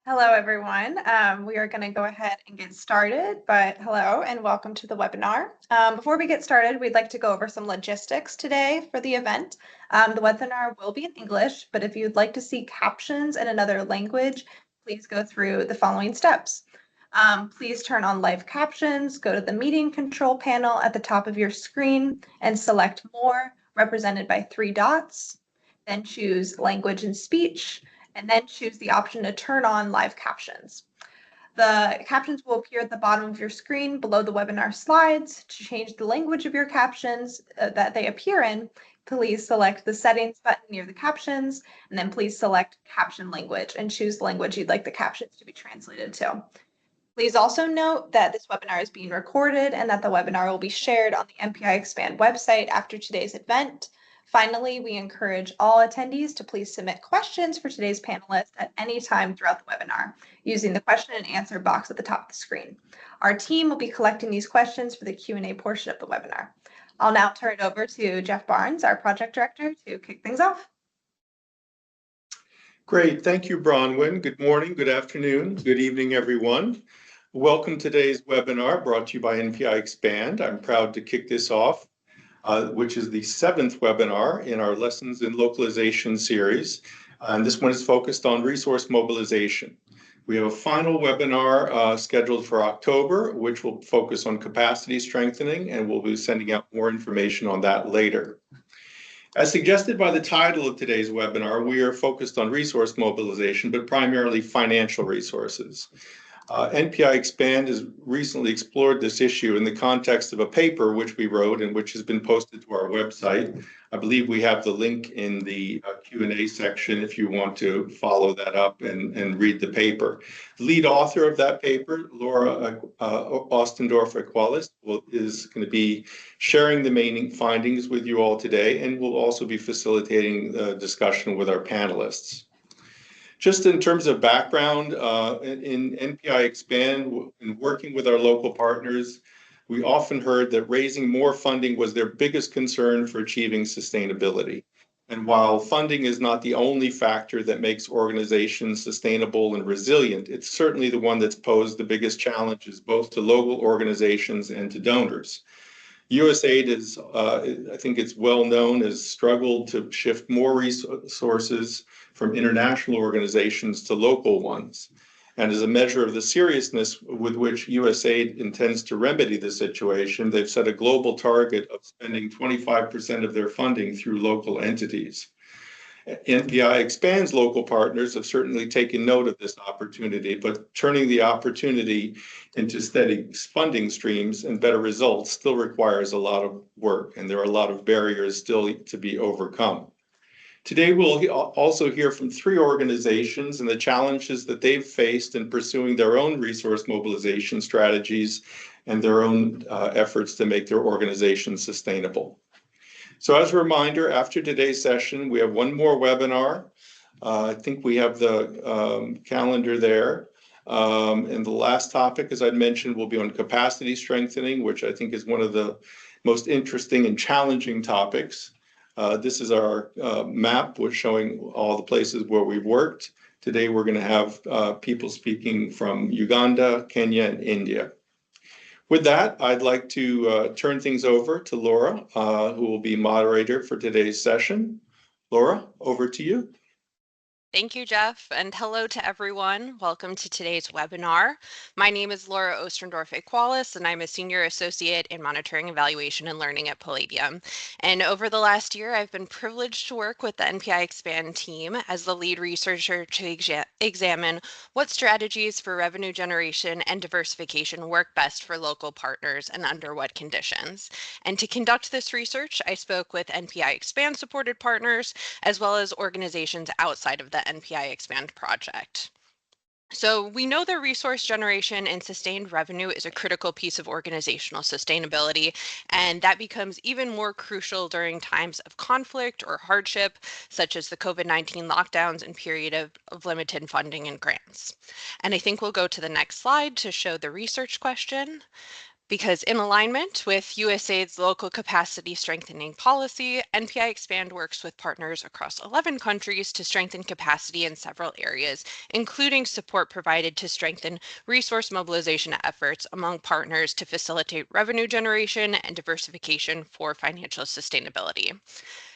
Hello, everyone. We are going to go ahead and get started, but hello and welcome to the webinar. Before we get started, we'd like to go over some logistics today for the event. The webinar will be in English, but if you'd like to see captions in another language, please go through the following steps. Please turn on live captions, go to the meeting control panel at the top of your screen and select More, represented by 3 dots. Then choose Language and Speech, and then choose the option to turn on live captions. The captions will appear at the bottom of your screen below the webinar slides. To change the language of your captions that they appear in, please select the settings button near the captions, and then please select caption language and choose the language you'd like the captions to be translated to. Please also note that this webinar is being recorded and that the webinar will be shared on the NPI EXPAND website after today's event. Finally, we encourage all attendees to please submit questions for today's panelists at any time throughout the webinar using the question and answer box at the top of the screen. Our team will be collecting these questions for the Q&A portion of the webinar. I'll now turn it over to Jeff Barnes, our project director, to kick things off. Great, thank you, Bronwyn. Good morning, good afternoon, good evening, everyone. Welcome to today's webinar brought to you by NPI EXPAND. I'm proud to kick this off, which is the 7th webinar in our Lessons in Localization series. And this one is focused on resource mobilization. We have a final webinar scheduled for October, which will focus on capacity strengthening, and we'll be sending out more information on that later. As suggested by the title of today's webinar, we are focused on resource mobilization, but primarily financial resources. NPI EXPAND has recently explored this issue in the context of a paper which we wrote and which has been posted to our website. I believe we have the link in the Q&A section if you want to follow that up and read the paper. The lead author of that paper, Laura Ostendorf-Equalis, is going to be sharing the main findings with you all today, and will also be facilitating the discussion with our panelists. Just in terms of background, in NPI EXPAND, in working with our local partners, we often heard that raising more funding was their biggest concern for achieving sustainability. And while funding is not the only factor that makes organizations sustainable and resilient, it's certainly the one that's posed the biggest challenges both to local organizations and to donors. USAID is, I think it's well known, has struggled to shift more resources from international organizations to local ones. And as a measure of the seriousness with which USAID intends to remedy the situation, they've set a global target of spending 25% of their funding through local entities. NPI EXPAND's local partners have certainly taken note of this opportunity, but turning the opportunity into steady funding streams and better results still requires a lot of work, and there are a lot of barriers still to be overcome. Today, we'll also hear from 3 organizations and the challenges that they've faced in pursuing their own resource mobilization strategies and their own efforts to make their organizations sustainable. So as a reminder, after today's session, we have one more webinar. I think we have the calendar there. And the last topic, as I mentioned, will be on capacity strengthening, which I think is one of the most interesting and challenging topics. This is our map, which showing all the places where we've worked. Today, we're going to have people speaking from Uganda, Kenya, and India. With that, I'd like to turn things over to Laura, who will be moderator for today's session. Laura, over to you. Thank you, Jeff, and hello to everyone. Welcome to today's webinar. My name is Laura Ostendorf-Equalis, and I'm a Senior Associate in Monitoring, Evaluation, and Learning at Palladium. And over the last year, I've been privileged to work with the NPI EXPAND team as the lead researcher to examine what strategies for revenue generation and diversification work best for local partners and under what conditions. And to conduct this research, I spoke with NPI EXPAND supported partners, as well as organizations outside of the NPI EXPAND project. So we know that resource generation and sustained revenue is a critical piece of organizational sustainability, and that becomes even more crucial during times of conflict or hardship, such as the COVID-19 lockdowns and period of limited funding and grants. And I think we'll go to the next slide to show the research question. Because in alignment with USAID's local capacity strengthening policy, NPI EXPAND works with partners across 11 countries to strengthen capacity in several areas, including support provided to strengthen resource mobilization efforts among partners to facilitate revenue generation and diversification for financial sustainability.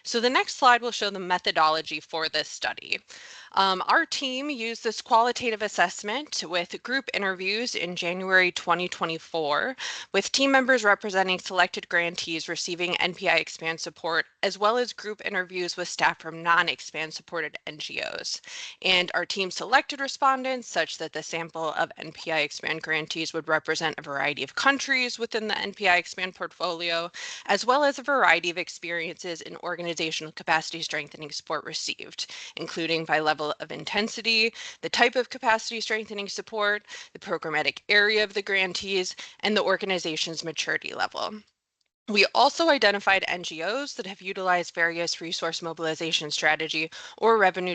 So the next slide will show the methodology for this study. Our team used this qualitative assessment with group interviews in January 2024, with team members representing selected grantees receiving NPI EXPAND support, as well as group interviews with staff from non-EXPAND supported NGOs. And our team selected respondents such that the sample of NPI EXPAND grantees would represent a variety of countries within the NPI EXPAND portfolio, as well as a variety of experiences in organizational capacity strengthening support received, including by level of intensity, the type of capacity strengthening support, the programmatic area of the grantees, and the organization's maturity level. We also identified NGOs that have utilized various resource mobilization strategy or revenue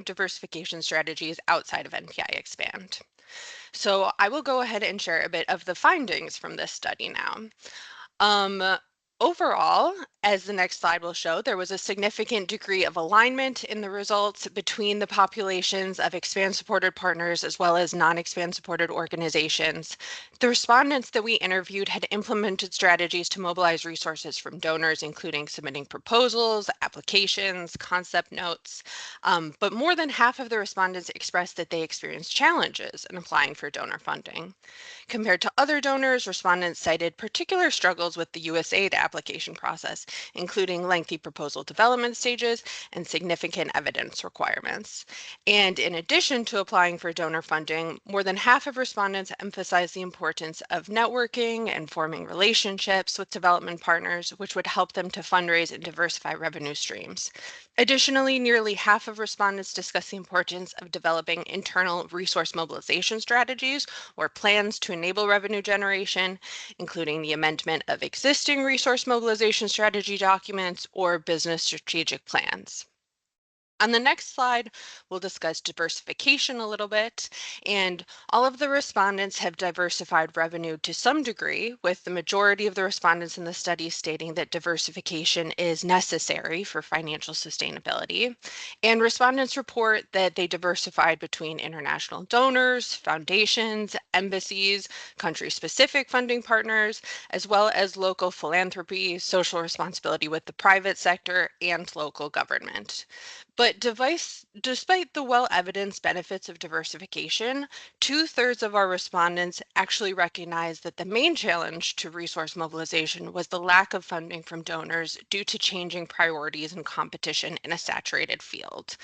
diversification strategies outside of NPI EXPAND. So I will go ahead and share a bit of the findings from this study now. Overall, as the next slide will show, there was a significant degree of alignment in the results between the populations of EXPAND supported partners as well as non-EXPAND supported organizations. The respondents that we interviewed had implemented strategies to mobilize resources from donors, including submitting proposals, applications, concept notes. But more than half of the respondents expressed that they experienced challenges in applying for donor funding. Compared to other donors, respondents cited particular struggles with the USAID application process, including lengthy proposal development stages and significant evidence requirements. And in addition to applying for donor funding, more than half of respondents emphasized the importance of networking and forming relationships with development partners, which would help them to fundraise and diversify revenue streams. Additionally, nearly half of respondents discussed the importance of developing internal resource mobilization strategies or plans to enable revenue generation, including the amendment of existing resource mobilization strategy documents or business strategic plans. On the next slide, we'll discuss diversification a little bit, and all of the respondents have diversified revenue to some degree, with the majority of the respondents in the study stating that diversification is necessary for financial sustainability. And respondents report that they diversified between international donors, foundations, embassies, country-specific funding partners, as well as local philanthropy, social responsibility with the private sector, and local government. But despite the well-evidenced benefits of diversification, 2/3 of our respondents actually recognized that the main challenge to resource mobilization was the lack of funding from donors due to changing priorities and competition in a saturated field.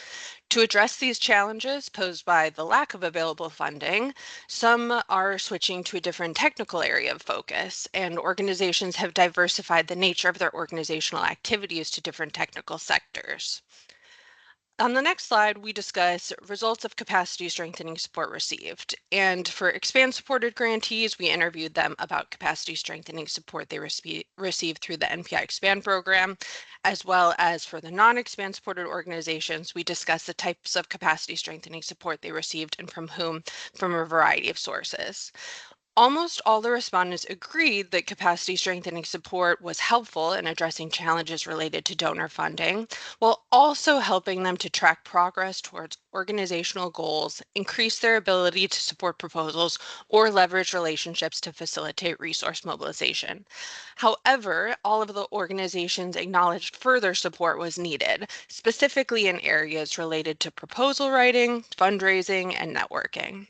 To address these challenges posed by the lack of available funding, some are switching to a different technical area of focus, and organizations have diversified the nature of their organizational activities to different technical sectors. On the next slide, we discuss results of capacity strengthening support received. And for EXPAND supported grantees, we interviewed them about capacity strengthening support they received through the NPI EXPAND program, as well as for the non-EXPAND supported organizations, we discussed the types of capacity strengthening support they received and from whom, from a variety of sources. Almost all the respondents agreed that capacity strengthening support was helpful in addressing challenges related to donor funding, while also helping them to track progress towards organizational goals, increase their ability to support proposals, or leverage relationships to facilitate resource mobilization. However, all of the organizations acknowledged further support was needed, specifically in areas related to proposal writing, fundraising, and networking.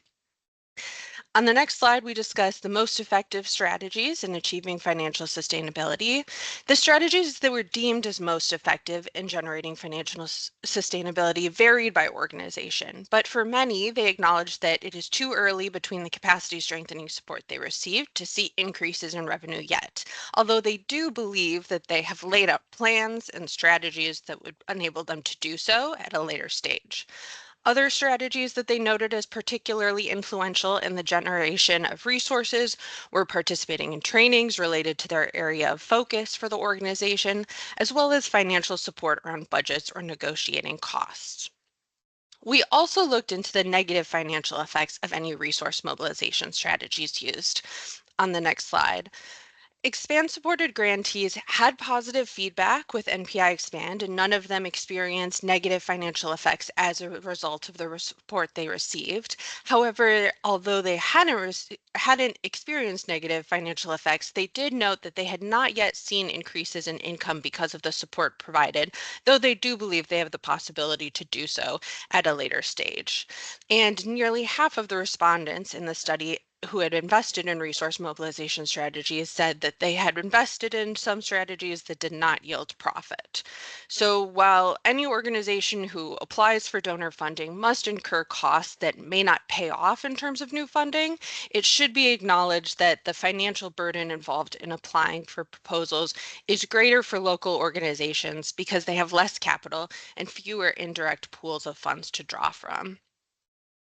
On the next slide, we discuss the most effective strategies in achieving financial sustainability. The strategies that were deemed as most effective in generating financial sustainability varied by organization, but for many, they acknowledged that it is too early between the capacity strengthening support they received to see increases in revenue yet, although they do believe that they have laid out plans and strategies that would enable them to do so at a later stage. Other strategies that they noted as particularly influential in the generation of resources were participating in trainings related to their area of focus for the organization, as well as financial support around budgets or negotiating costs. We also looked into the negative financial effects of any resource mobilization strategies used. on the next slide. Expand-supported grantees had positive feedback with NPI EXPAND, and none of them experienced negative financial effects as a result of the support they received. However, although they hadn't experienced negative financial effects, they did note that they had not yet seen increases in income because of the support provided, though they do believe they have the possibility to do so at a later stage. And nearly half of the respondents in the study who had invested in resource mobilization strategies said that they had invested in some strategies that did not yield profit. So while any organization who applies for donor funding must incur costs that may not pay off in terms of new funding, it should be acknowledged that the financial burden involved in applying for proposals is greater for local organizations because they have less capital and fewer indirect pools of funds to draw from.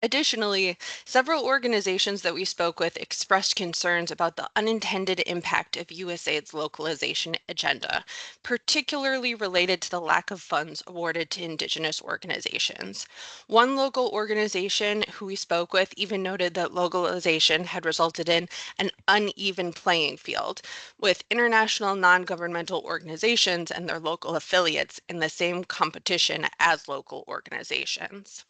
Additionally, several organizations that we spoke with expressed concerns about the unintended impact of USAID's localization agenda, particularly related to the lack of funds awarded to Indigenous organizations. One local organization who we spoke with even noted that localization had resulted in an uneven playing field, with international non-governmental organizations and their local affiliates in the same competition as local organizations.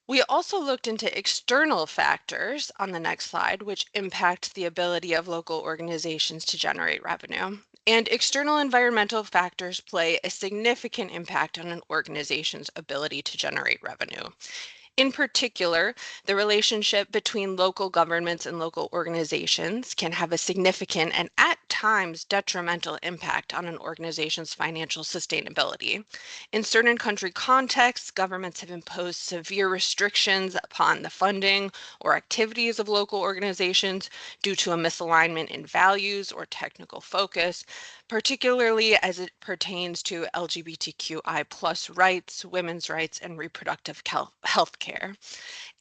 We also looked into external factors on the next slide, which impact the ability of local organizations to generate revenue. And external environmental factors play a significant impact on an organization's ability to generate revenue. In particular, the relationship between local governments and local organizations can have a significant and at times detrimental impact on an organization's financial sustainability. In certain country contexts, governments have imposed severe restrictions upon the funding or activities of local organizations due to a misalignment in values or technical focus, particularly as it pertains to LGBTQI plus rights, women's rights, and reproductive health care.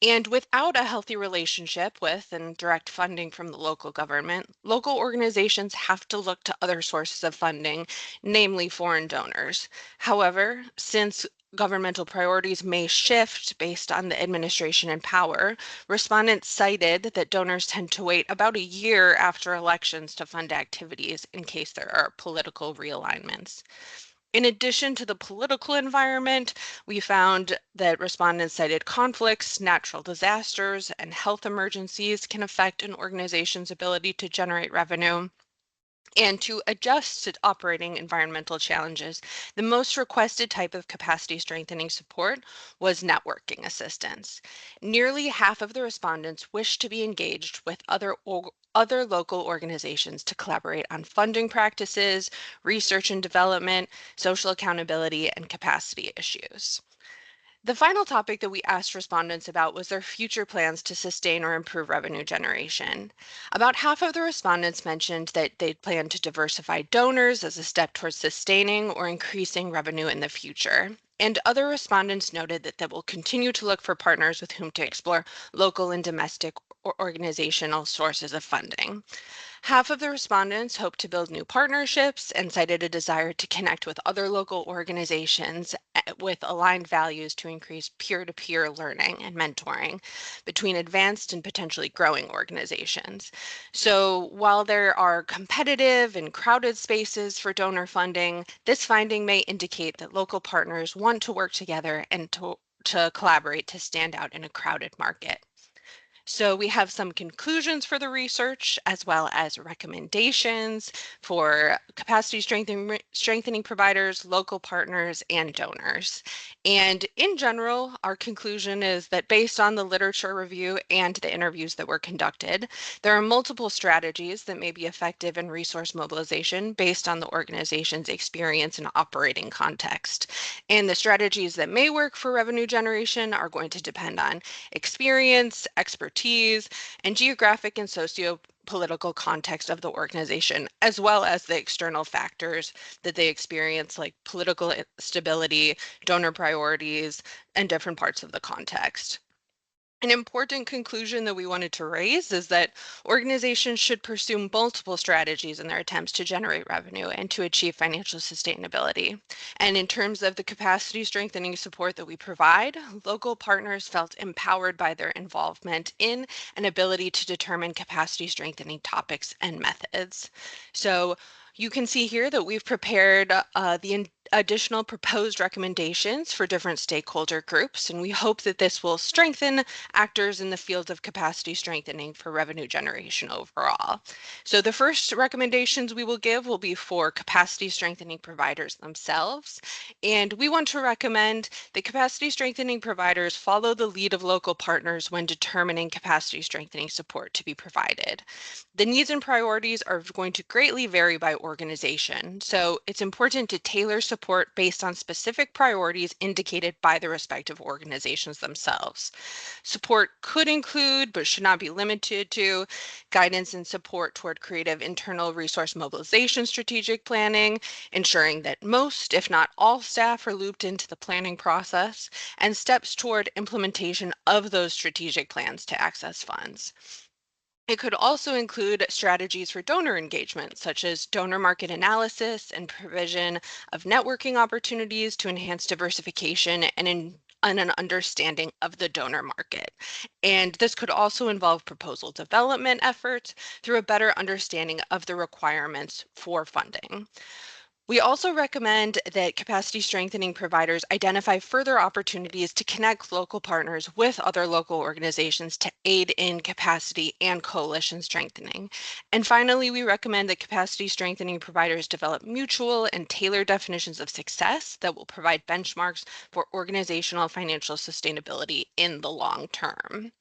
And without a healthy relationship with and direct funding from the local government, local organizations have to look to other sources of funding, namely foreign donors. However, since governmental priorities may shift based on the administration in power, respondents cited that donors tend to wait about a year after elections to fund activities in case there are political realignments. In addition to the political environment, we found that respondents cited conflicts, natural disasters, and health emergencies can affect an organization's ability to generate revenue. And to adjust to operating environmental challenges, the most requested type of capacity strengthening support was networking assistance. Nearly half of the respondents wished to be engaged with other local organizations to collaborate on funding practices, research and development, social accountability, and capacity issues. The final topic that we asked respondents about was their future plans to sustain or improve revenue generation. About half of the respondents mentioned that they'd plan to diversify donors as a step towards sustaining or increasing revenue in the future. And other respondents noted that they will continue to look for partners with whom to explore local and domestic or organizational sources of funding. Half of the respondents hope to build new partnerships and cited a desire to connect with other local organizations with aligned values to increase peer-to-peer learning and mentoring between advanced and potentially growing organizations. So while there are competitive and crowded spaces for donor funding, this finding may indicate that local partners want to work together and to collaborate to stand out in a crowded market. So we have some conclusions for the research as well as recommendations for capacity strengthening providers, local partners, and donors. And in general, our conclusion is that based on the literature review and the interviews that were conducted, there are multiple strategies that may be effective in resource mobilization based on the organization's experience and operating context. And the strategies that may work for revenue generation are going to depend on experience, expertise, and geographic and socio-political context of the organization, as well as the external factors that they experience, like political stability, donor priorities, and different parts of the context. An important conclusion that we wanted to raise is that organizations should pursue multiple strategies in their attempts to generate revenue and to achieve financial sustainability. And in terms of the capacity strengthening support that we provide, local partners felt empowered by their involvement in an ability to determine capacity strengthening topics and methods. So you can see here that we've prepared additional proposed recommendations for different stakeholder groups, and we hope that this will strengthen actors in the field of capacity strengthening for revenue generation overall. So the first recommendations we will give will be for capacity strengthening providers themselves. And we want to recommend that capacity strengthening providers follow the lead of local partners when determining capacity strengthening support to be provided. The needs and priorities are going to greatly vary by organization, so it's important to tailor support based on specific priorities indicated by the respective organizations themselves. Support could include, but should not be limited to, guidance and support toward creative internal resource mobilization strategic planning, ensuring that most, if not all, staff are looped into the planning process, and steps toward implementation of those strategic plans to access funds. It could also include strategies for donor engagement, such as donor market analysis and provision of networking opportunities to enhance diversification and an understanding of the donor market. And this could also involve proposal development efforts through a better understanding of the requirements for funding. We also recommend that capacity strengthening providers identify further opportunities to connect local partners with other local organizations to aid in capacity and coalition strengthening. And finally, we recommend that capacity strengthening providers develop mutual and tailored definitions of success that will provide benchmarks for organizational financial sustainability in the long term.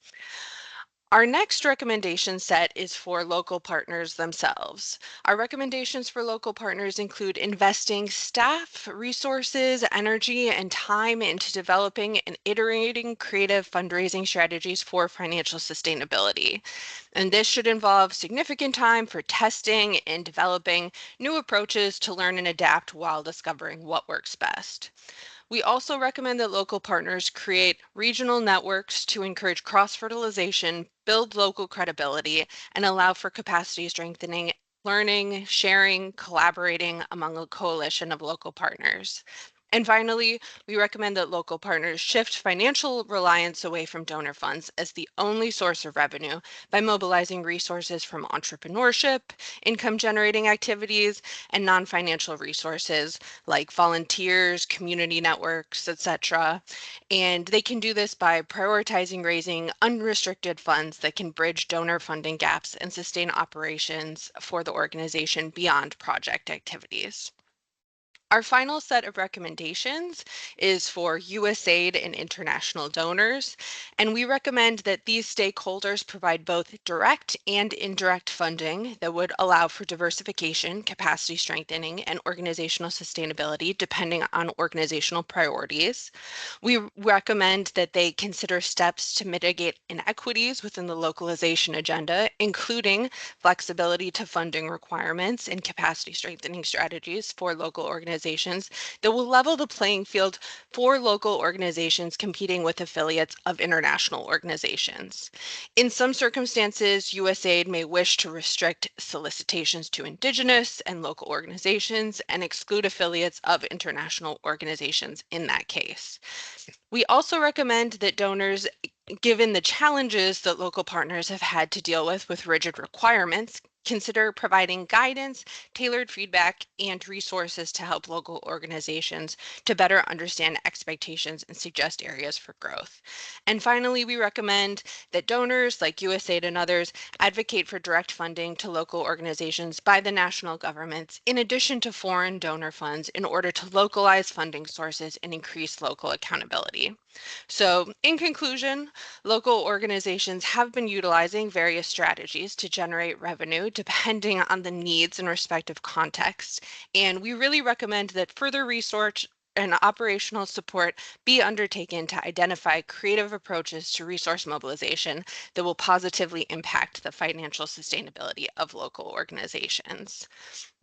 Our next recommendation set is for local partners themselves. Our recommendations for local partners include investing staff, resources, energy, and time into developing and iterating creative fundraising strategies for financial sustainability. And this should involve significant time for testing and developing new approaches to learn and adapt while discovering what works best. We also recommend that local partners create regional networks to encourage cross-fertilization, build local credibility, and allow for capacity strengthening, learning, sharing, collaborating among a coalition of local partners. And finally, we recommend that local partners shift financial reliance away from donor funds as the only source of revenue by mobilizing resources from entrepreneurship, income generating activities, and non-financial resources like volunteers, community networks, etc. And they can do this by prioritizing raising unrestricted funds that can bridge donor funding gaps and sustain operations for the organization beyond project activities. Our final set of recommendations is for USAID and international donors, and we recommend that these stakeholders provide both direct and indirect funding that would allow for diversification, capacity strengthening, and organizational sustainability depending on organizational priorities. We recommend that they consider steps to mitigate inequities within the localization agenda, including flexibility to funding requirements and capacity strengthening strategies for local organizations that will level the playing field for local organizations competing with affiliates of international organizations. In some circumstances, USAID may wish to restrict solicitations to indigenous and local organizations and exclude affiliates of international organizations in that case. We also recommend that donors, given the challenges that local partners have had to deal with rigid requirements, consider providing guidance, tailored feedback, and resources to help local organizations to better understand expectations and suggest areas for growth. And finally, we recommend that donors like USAID and others advocate for direct funding to local organizations by the national governments, in addition to foreign donor funds, in order to localize funding sources and increase local accountability. So, in conclusion, local organizations have been utilizing various strategies to generate revenue depending on the needs and respective contexts. And we really recommend that further research and operational support be undertaken to identify creative approaches to resource mobilization that will positively impact the financial sustainability of local organizations.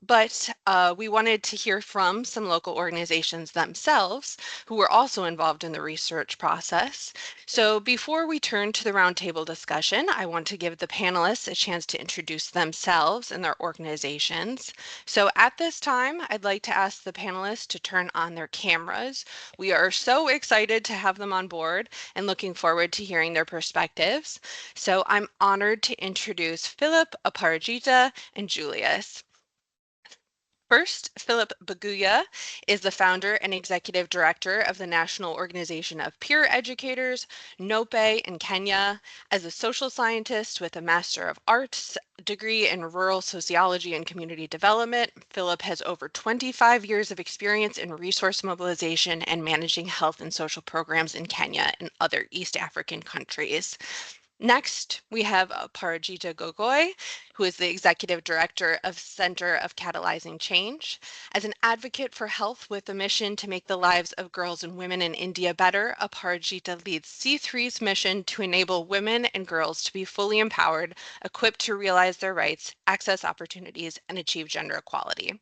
But we wanted to hear from some local organizations themselves who were also involved in the research process. So before we turn to the roundtable discussion, I want to give the panelists a chance to introduce themselves and their organizations. So at this time, I'd like to ask the panelists to turn on their cameras. We are so excited to have them on board and looking forward to hearing their perspectives. So I'm honored to introduce Philip, Aparajita, and Julius. First, Philip Baguya is the founder and executive director of the National Organization of Peer Educators, NOPE in Kenya. As a social scientist with a Master of Arts degree in rural sociology and community development, Philip has over 25 years of experience in resource mobilization and managing health and social programs in Kenya and other East African countries. Next, we have Parajita Gogoi, who is the Executive Director of Center of Catalyzing Change. As an advocate for health with a mission to make the lives of girls and women in India better, Aparajita leads C3's mission to enable women and girls to be fully empowered, equipped to realize their rights, access opportunities, and achieve gender equality.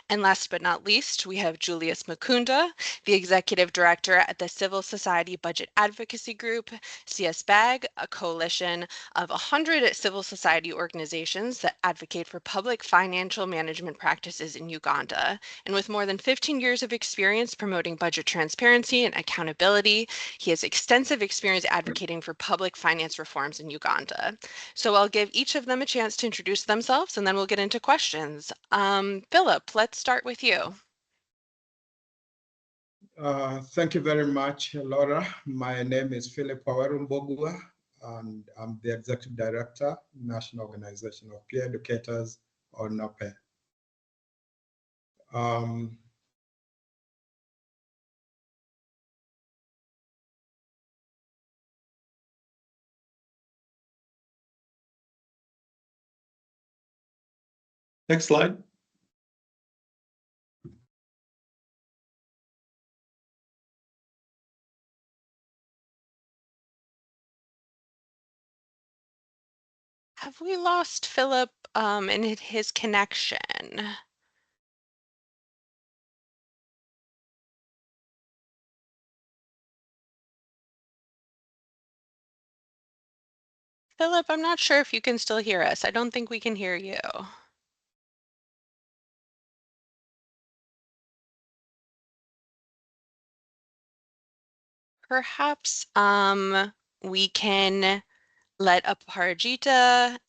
And last but not least, we have Julius Mukunda, the Executive Director at the Civil Society Budget Advocacy Group, CSBAG, a coalition of 100 civil society organizations that advocate for public financial management practices in Uganda. And with more than 15 years of experience promoting budget transparency and accountability, he has extensive experience advocating for public finance reforms in Uganda. So I'll give each of them a chance to introduce themselves and then we'll get into questions. Philip, let's start with you. Thank you very much, Laura. My name is Philip Pawarumbogua, and I'm the Executive Director, National Organization of Peer Educators, or NOPE. Next slide. Have we lost Philip and his connection? Philip, I'm not sure if you can still hear us. I don't think we can hear you. Perhaps we can let Aparajita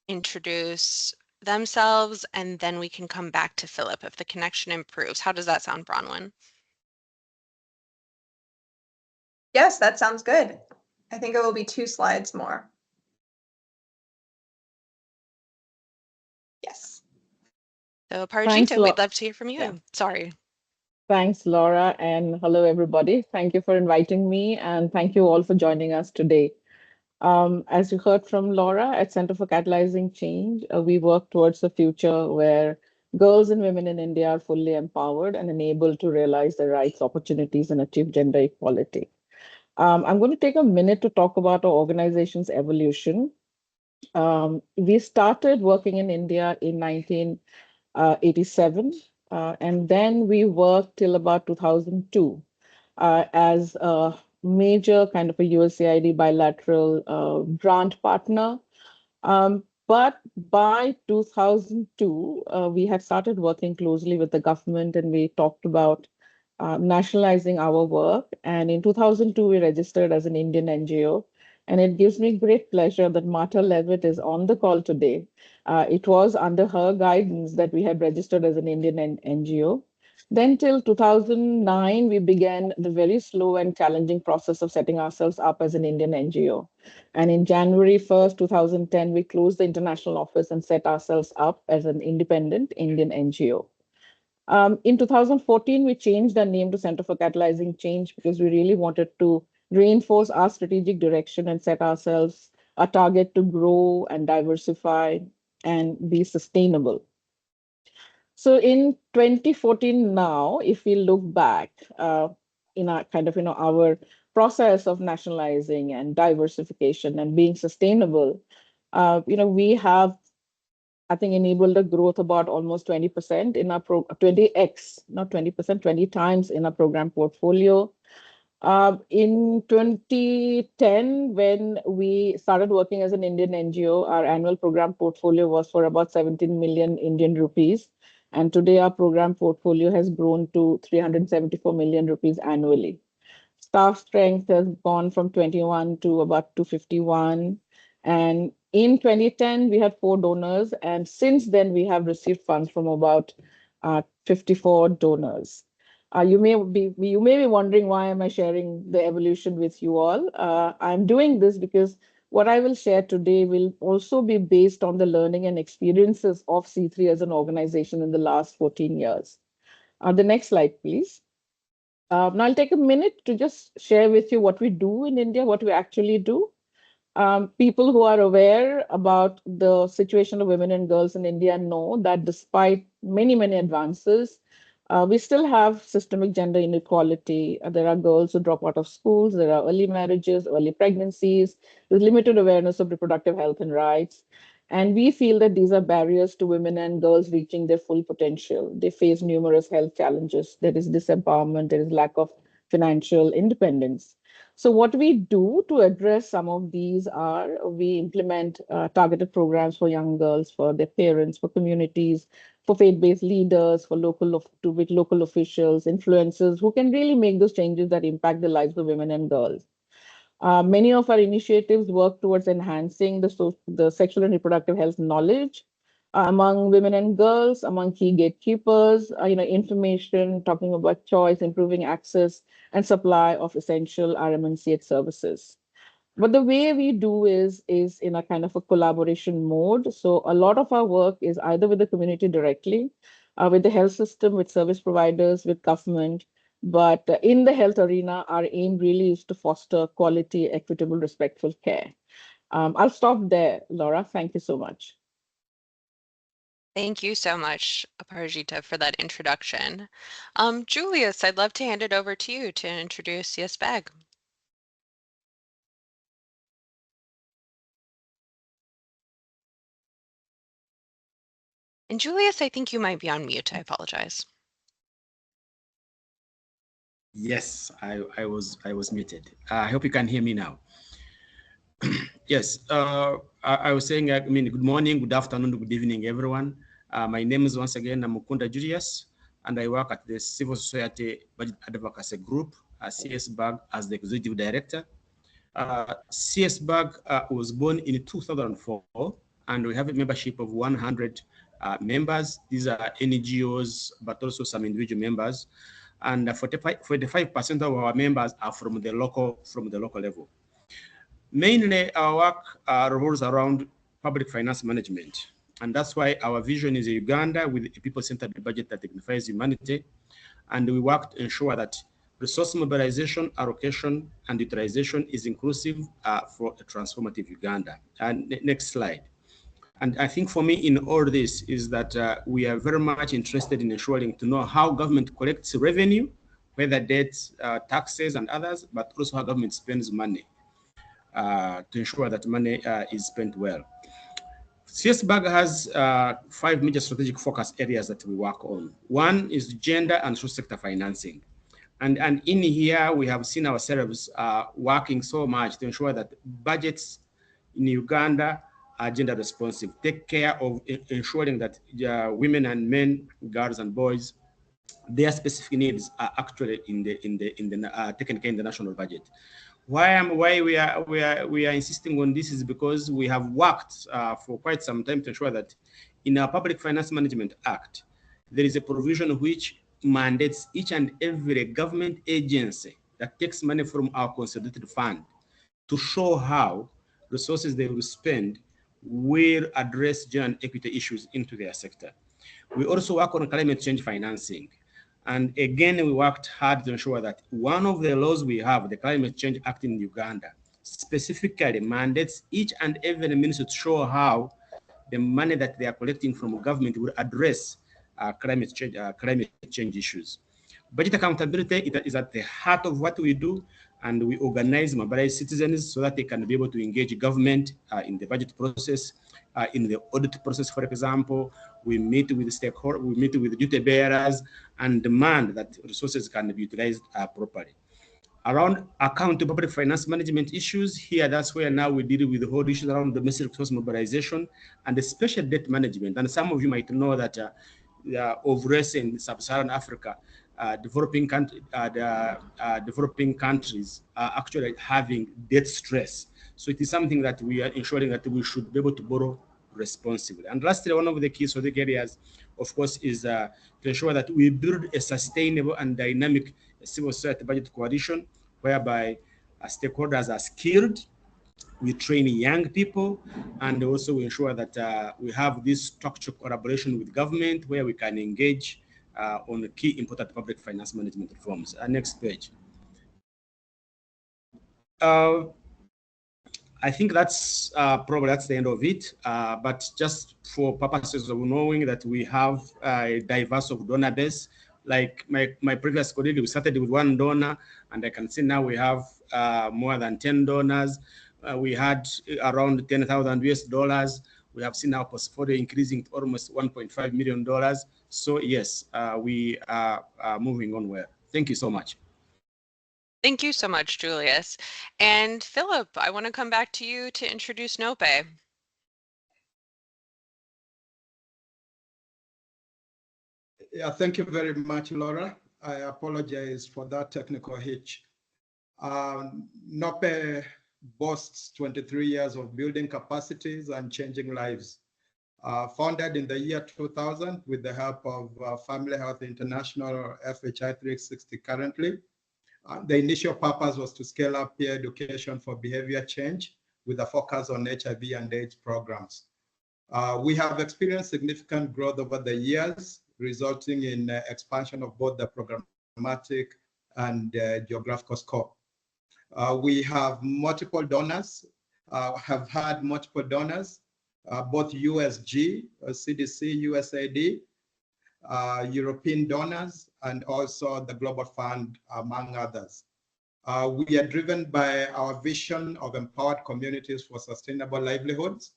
introduce themselves and then we can come back to Philip if the connection improves. How does that sound, Bronwyn? Yes, that sounds good. I think it will be 2 slides more. Yes. So Aparajita, we'd love to hear from you. Yeah. Sorry. Thanks, Laura, and hello, everybody. Thank you for inviting me, and thank you all for joining us today. As you heard from Laura, at Center for Catalyzing Change, we work towards a future where girls and women in India are fully empowered and enabled to realize their rights, opportunities, and achieve gender equality. I'm going to take a minute to talk about our organization's evolution. We started working in India in 1987, and then we worked till about 2002 as a major kind of a USAID bilateral grant partner. But by 2002, we had started working closely with the government and we talked about nationalizing our work. And in 2002, we registered as an Indian NGO. And it gives me great pleasure that Marta Levitt is on the call today. It was under her guidance that we had registered as an Indian NGO. Then till 2009, we began the very slow and challenging process of setting ourselves up as an Indian NGO. And in January 1st, 2010, we closed the international office and set ourselves up as an independent Indian NGO. In 2014, we changed our name to Center for Catalyzing Change because we really wanted to reinforce our strategic direction and set ourselves a target to grow and diversify and be sustainable. So in 2014 now, if we look back in our our process of nationalizing and diversification and being sustainable, we have I think enabled a growth about almost 20% in our 20x, not 20%, 20 times in our program portfolio. In 2010, when we started working as an Indian NGO, our annual program portfolio was for about 17 million Indian rupees. And today our program portfolio has grown to 374 million rupees annually. Staff strength has gone from 21 to about 251. And in 2010, we had 4 donors. And since then, we have received funds from about 54 donors. You may be wondering, why am I sharing the evolution with you all? I'm doing this because what I will share today will also be based on the learning and experiences of C3 as an organization in the last 14 years. The next slide, please. Now I'll take a minute to just share with you what we do in India, what we actually do. People who are aware about the situation of women and girls in India know that despite many, many advances, we still have systemic gender inequality. There are girls who drop out of schools, there are early marriages, early pregnancies, there's limited awareness of reproductive health and rights. And we feel that these are barriers to women and girls reaching their full potential. They face numerous health challenges. There is disempowerment, there is lack of financial independence. So what we do to address some of these are we implement targeted programs for young girls, for their parents, for communities, for faith-based leaders, for with local officials, influencers who can really make those changes that impact the lives of women and girls. Many of our initiatives work towards enhancing the sexual and reproductive health knowledge among women and girls, among key gatekeepers, information, talking about choice, improving access and supply of essential RMNCH services. But the way we do is in a kind of a collaboration mode. So a lot of our work is either with the community directly, with the health system, with service providers, with government. But in the health arena, our aim really is to foster quality, equitable, respectful care. I'll stop there, Laura. Thank you so much. Thank you so much, Aparajita, for that introduction. Julius, I'd love to hand it over to you to introduce CSBAG. And Julius, I think you might be on mute. I apologize. Yes, I was muted. I hope you can hear me now. Yes, I was saying, good morning, good afternoon, good evening, everyone. My name is once again Mukunda Julius, and I work at the Civil Society Budget Advocacy Group, CSBAG, as the Executive Director. CSBAG was born in 2004, and we have a membership of 100 members. These are NGOs, but also some individual members. And 45% of our members are from the local level. Mainly, our work revolves around public finance management. And that's why our vision is Uganda with a people-centered budget that dignifies humanity. And we work to ensure that resource mobilization, allocation, and utilization is inclusive for a transformative Uganda. And next slide. And I think for me in all this is that we are very much interested in ensuring to know how government collects revenue, whether debts, taxes, and others, but also how government spends money to ensure that money is spent well. CSBAG has 5 major strategic focus areas that we work on. One is gender and social sector financing. And in here, we have seen ourselves working so much to ensure that budgets in Uganda are gender responsive, take care of ensuring that women and men, girls and boys, their specific needs are actually taken care in the national budget. Why we are insisting on this is because we have worked for quite some time to ensure that in our Public Finance Management Act, there is a provision which mandates each and every government agency that takes money from our consolidated fund to show how resources they will spend will address gender and equity issues into their sector. We also work on climate change financing. And again, we worked hard to ensure that one of the laws we have, the Climate Change Act in Uganda, specifically mandates each and every ministry to show how the money that they are collecting from government will address climate change issues. Budget accountability is at the heart of what we do. and we organize, mobilize citizens so that they can be able to engage government in the budget process, in the audit process, for example. We meet with stakeholders, we meet with duty bearers, and demand that resources can be utilized properly. Around account to public finance management issues, here that's where now we deal with the whole issues around domestic resource mobilization and the special debt management. And some of you might know that of recent in sub-Saharan Africa, developing countries are actually having debt stress. So it is something that we are ensuring that we should be able to borrow responsibly. And lastly, one of the key strategic areas, of course, is to ensure that we build a sustainable and dynamic civil society budget coalition, whereby stakeholders are skilled, we train young people, and also we ensure that we have this structured collaboration with government where we can engage on the key important public finance management reforms. Next page. I think that's probably that's the end of it. But just for purposes of knowing that we have a diverse of donor base, like my previous colleague, we started with one donor, and I can see now we have more than 10 donors. We had around 10,000 US dollars. We have seen our portfolio increasing to almost $1.5 million. So yes, we are moving on well. Thank you so much. Thank you so much, Julius. And Philip, I want to come back to you to introduce NOPE. Yeah, thank you very much, Laura. I apologize for that technical hitch. NOPE boasts 23 years of building capacities and changing lives. Founded in the year 2000 with the help of Family Health International, FHI 360 currently. The initial purpose was to scale up peer education for behavior change with a focus on HIV and AIDS programs. We have experienced significant growth over the years, resulting in expansion of both the programmatic and geographical scope. We have multiple donors, have had multiple donors, both USG, CDC, USAID, European donors, and also the Global Fund, among others. We are driven by our vision of empowered communities for sustainable livelihoods,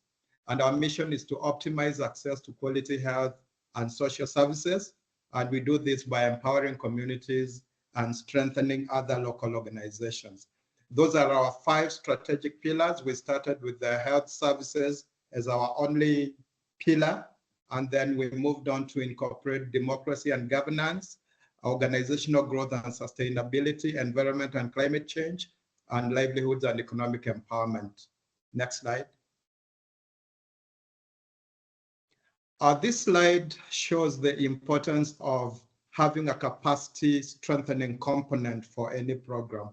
and our mission is to optimize access to quality health and social services, and we do this by empowering communities and strengthening other local organizations. Those are our 5 strategic pillars. We started with the health services as our only pillar, and then we moved on to incorporate democracy and governance, organizational growth and sustainability, environment and climate change, and livelihoods and economic empowerment. Next slide. This slide shows the importance of having a capacity strengthening component for any program.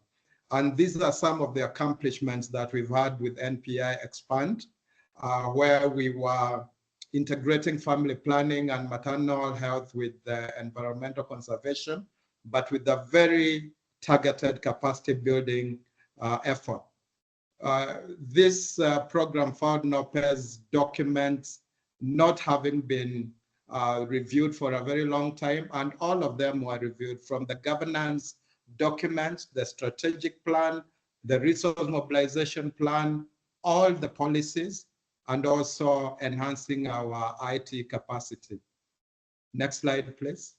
And these are some of the accomplishments that we've had with NPI EXPAND, where we were integrating family planning and maternal health with environmental conservation, but with a very targeted capacity building effort. This program found NOPE's documents not having been reviewed for a very long time, and all of them were reviewed, from the governance documents, the strategic plan, the resource mobilization plan, all the policies, and also enhancing our IT capacity. Next slide, please.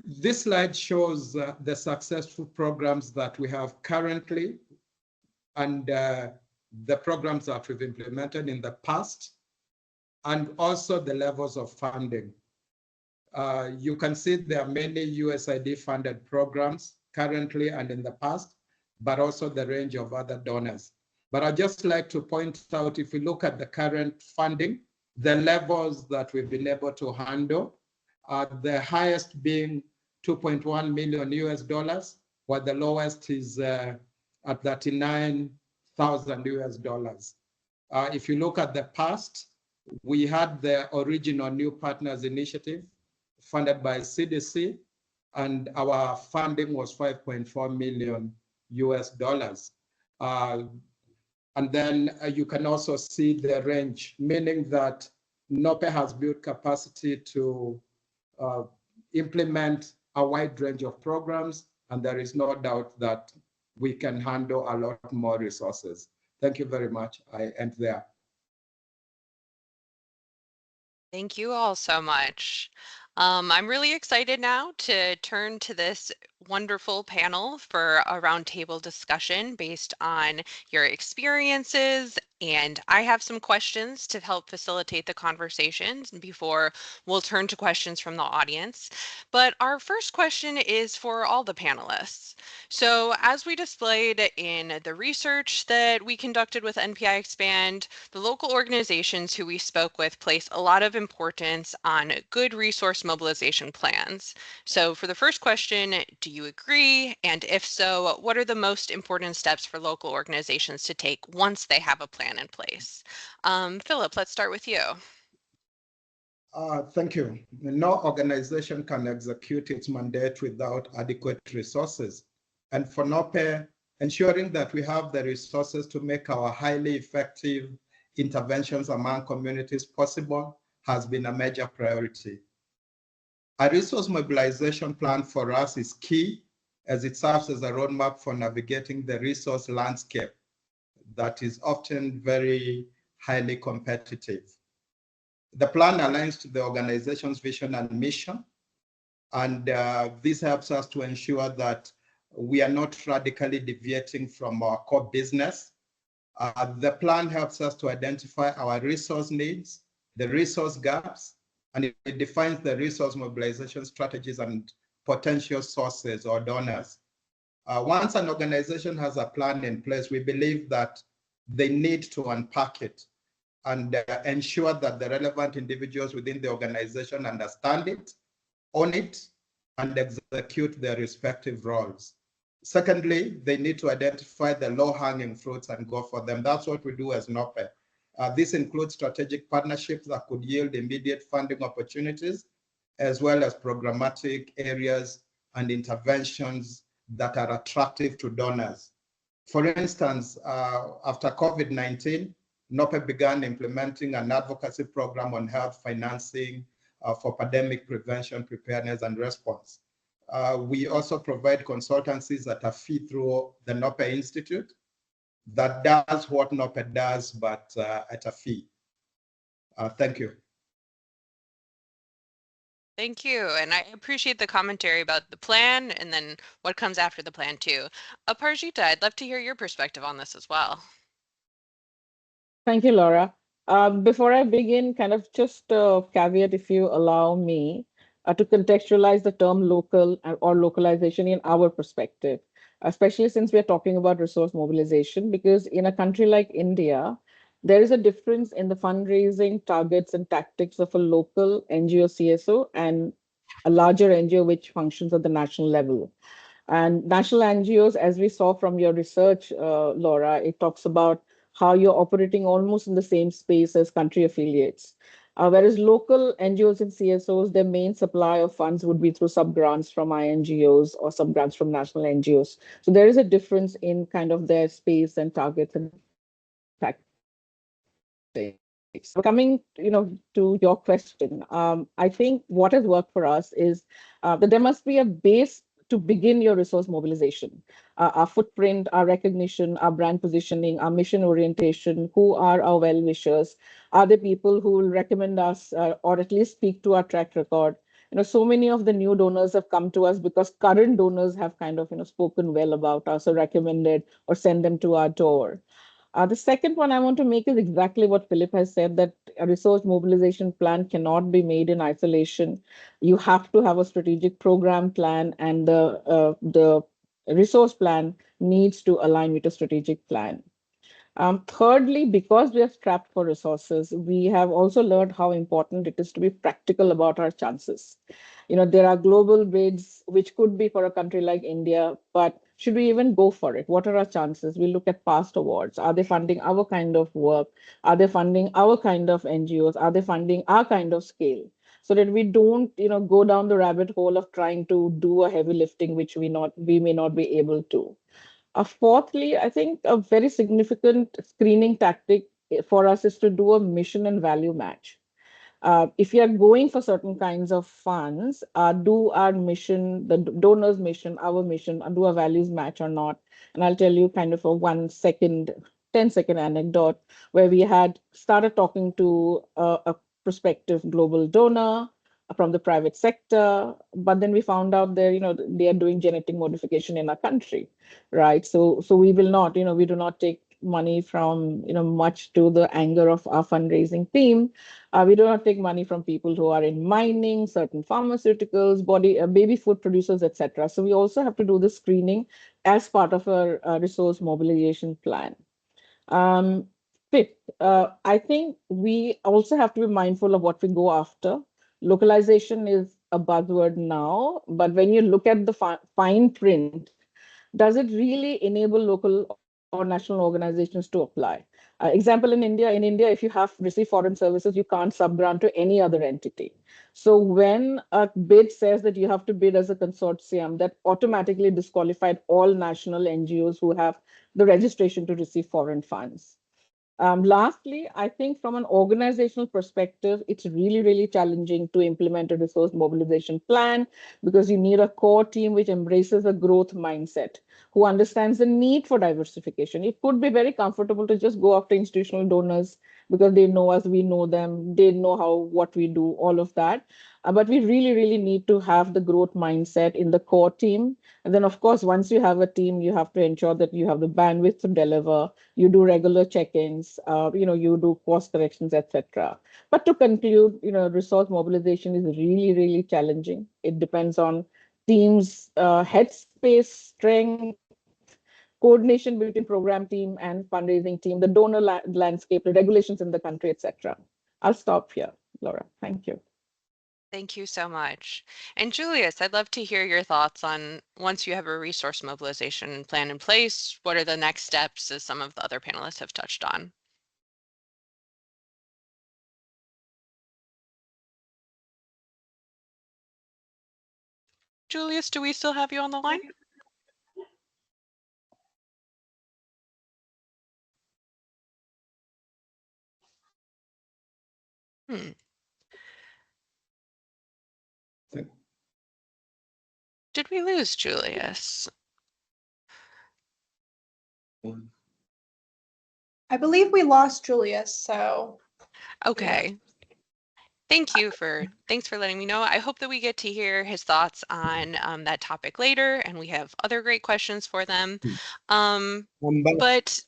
This slide shows the successful programs that we have currently, and the programs that we've implemented in the past, and also the levels of funding. You can see there are many USAID funded programs currently and in the past, but also the range of other donors. But I'd just like to point out, if we look at the current funding, the levels that we've been able to handle, the highest being 2.1 million US dollars, while the lowest is at 39,000 US dollars. If you look at the past, we had the original New Partners Initiative funded by CDC, and our funding was 5.4 million US dollars. And then you can also see the range, meaning that NOPE has built capacity to implement a wide range of programs, and there is no doubt that we can handle a lot more resources. Thank you very much. I end there. Thank you all so much. I'm really excited now to turn to this wonderful panel for a roundtable discussion based on your experiences. And I have some questions to help facilitate the conversations before we'll turn to questions from the audience. But our first question is for all the panelists. So as we displayed in the research that we conducted with NPI EXPAND, the local organizations who we spoke with place a lot of importance on good resource mobilization plans. So for the first question, do you agree? And if so, what are the most important steps for local organizations to take once they have a plan in place? Philip, let's start with you. Thank you. No organization can execute its mandate without adequate resources. And for NOPE, ensuring that we have the resources to make our highly effective interventions among communities possible has been a major priority. A resource mobilization plan for us is key, as it serves as a roadmap for navigating the resource landscape that is often very highly competitive. The plan aligns to the organization's vision and mission, and this helps us to ensure that we are not radically deviating from our core business. The plan helps us to identify our resource needs, the resource gaps, and it defines the resource mobilization strategies and potential sources or donors. Once an organization has a plan in place, we believe that they need to unpack it and ensure that the relevant individuals within the organization understand it, own it, and execute their respective roles. Secondly, they need to identify the low-hanging fruits and go for them. That's what we do as NOPE. This includes strategic partnerships that could yield immediate funding opportunities, as well as programmatic areas and interventions that are attractive to donors. For instance, after COVID-19, NOPE began implementing an advocacy program on health financing for pandemic prevention, preparedness, and response. We also provide consultancies at a fee through the NOPE Institute that does what NOPE does, but at a fee. Thank you. Thank you. And I appreciate the commentary about the plan and then what comes after the plan too. Aparjita, I'd love to hear your perspective on this as well. Thank you, Laura. Before I begin, kind of just a caveat, if you allow me, to contextualize the term local or localization in our perspective, especially since we're talking about resource mobilization, because in a country like India, there is a difference in the fundraising targets and tactics of a local NGO CSO and a larger NGO which functions at the national level. And national NGOs, as we saw from your research, Laura, it talks about how you're operating almost in the same space as country affiliates. Whereas local NGOs and CSOs, their main supply of funds would be through sub-grants from INGOs or sub-grants from national NGOs. So there is a difference in kind of their space and targets and tactics. Coming, to your question, I think what has worked for us is that there must be a base to begin your resource mobilization. Our footprint, our recognition, our brand positioning, our mission orientation, who are our well-wishers, are the people who will recommend us or at least speak to our track record. So many of the new donors have come to us because current donors have kind of, spoken well about us or recommended or sent them to our door. The second one I want to make is exactly what Philip has said, that a resource mobilization plan cannot be made in isolation. You have to have a strategic program plan, and the resource plan needs to align with a strategic plan. Thirdly, because we are strapped for resources, we have also learned how important it is to be practical about our chances. There are global bids, which could be for a country like India, but should we even go for it? What are our chances? We look at past awards. Are they funding our kind of work? Are they funding our kind of NGOs? Are they funding our kind of scale? So that we don't, go down the rabbit hole of trying to do a heavy lifting, which we may not be able to. Fourthly, I think a very significant screening tactic for us is to do a mission and value match. If you are going for certain kinds of funds, do our mission, the donor's mission, our mission, do our values match or not? And I'll tell you kind of a 1 second, 10-second anecdote where we had started talking to a prospective global donor from the private sector, but then we found out they are doing genetic modification in our country, right? So we will not, we do not take money from, much to the anger of our fundraising team. We do not take money from people who are in mining, certain pharmaceuticals, baby food producers, etc. So we also have to do the screening as part of our resource mobilization plan. Um, Fifth, I think we also have to be mindful of what we go after. Localization is a buzzword now, but when you look at the fine print, does it really enable local or national organizations to apply? Example, in India, if you have received foreign services, you can't sub-grant to any other entity. So when a bid says that you have to bid as a consortium, that automatically disqualified all national NGOs who have the registration to receive foreign funds. Lastly, I think from an organizational perspective, it's really, really challenging to implement a resource mobilization plan because you need a core team which embraces a growth mindset, who understands the need for diversification. It could be very comfortable to just go after institutional donors because they know us, we know them, they know what we do, all of that. But we really, really need to have the growth mindset in the core team. And then, of course, once you have a team, you have to ensure that you have the bandwidth to deliver, you do regular check-ins, you do course corrections, etc. But to conclude, resource mobilization is really, really challenging. It depends on teams' headspace, strength, coordination between program team and fundraising team, the donor landscape, the regulations in the country, etc. I'll stop here, Laura. Thank you. Thank you so much. And Julius, I'd love to hear your thoughts on once you have a resource mobilization plan in place, what are the next steps as some of the other panelists have touched on? Julius, do we still have you on the line? Did we lose Julius? I believe we lost Julius, so. Okay. Thanks for letting me know. I hope that we get to hear his thoughts on that topic later, and we have other great questions for them. But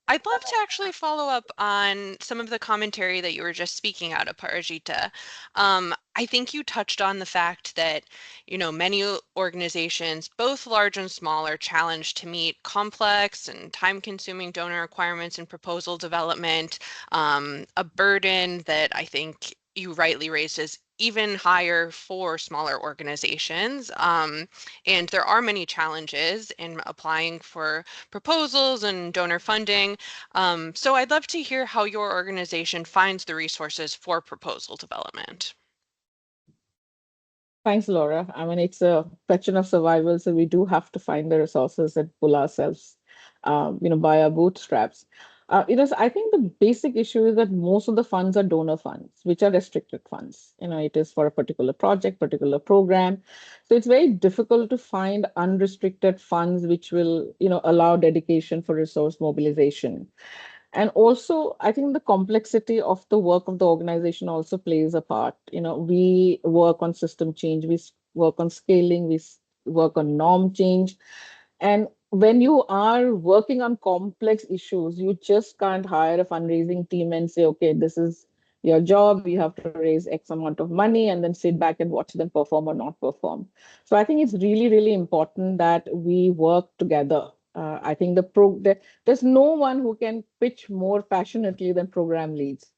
I'd love to actually follow up on some of the commentary that you were just speaking out of, Parajita. I think you touched on the fact that, many organizations, both large and small, are challenged to meet complex and time-consuming donor requirements and proposal development, a burden that I think you rightly raised as even higher for smaller organizations. And there are many challenges in applying for proposals and donor funding. So I'd love to hear how your organization finds the resources for proposal development. Thanks, Laura. I mean, it's a question of survival, so we do have to find the resources and pull ourselves, by our bootstraps. So I think the basic issue is that most of the funds are donor funds, which are restricted funds. It is for a particular project, particular program. So it's very difficult to find unrestricted funds which will, allow dedication for resource mobilization. And also, I think the complexity of the work of the organization also plays a part. We work on system change, we work on scaling, we work on norm change. And when you are working on complex issues, you just can't hire a fundraising team and say, okay, this is your job, you have to raise X amount of money and then sit back and watch them perform or not perform. So I think it's really, really important that we work together. I think there's no one who can pitch more passionately than program leads,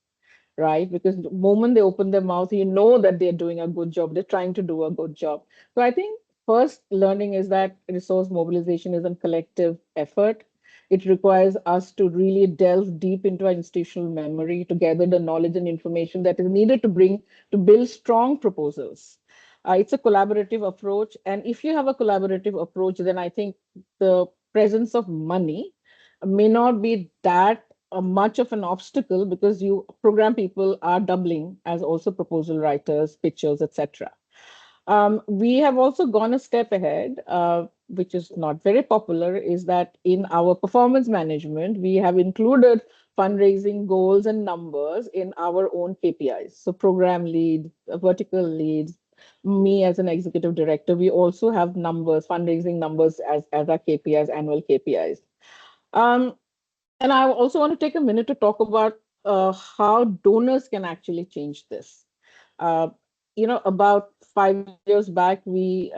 right? Because the moment they open their mouth, you know that they're doing a good job. They're trying to do a good job. So I think first learning is that resource mobilization is a collective effort. It requires us to really delve deep into our institutional memory to gather the knowledge and information that is needed to build strong proposals. It's a collaborative approach. And if you have a collaborative approach, then I think the presence of money may not be that much of an obstacle because you program people are doubling as also proposal writers, pitchers, etc. We have also gone a step ahead, which is not very popular, is that in our performance management, we have included fundraising goals and numbers in our own KPIs. So program lead, vertical leads, me as an executive director, we also have numbers, fundraising numbers as our KPIs, annual KPIs. And I also want to take a minute to talk about how donors can actually change this. Uh, about 5 years back, we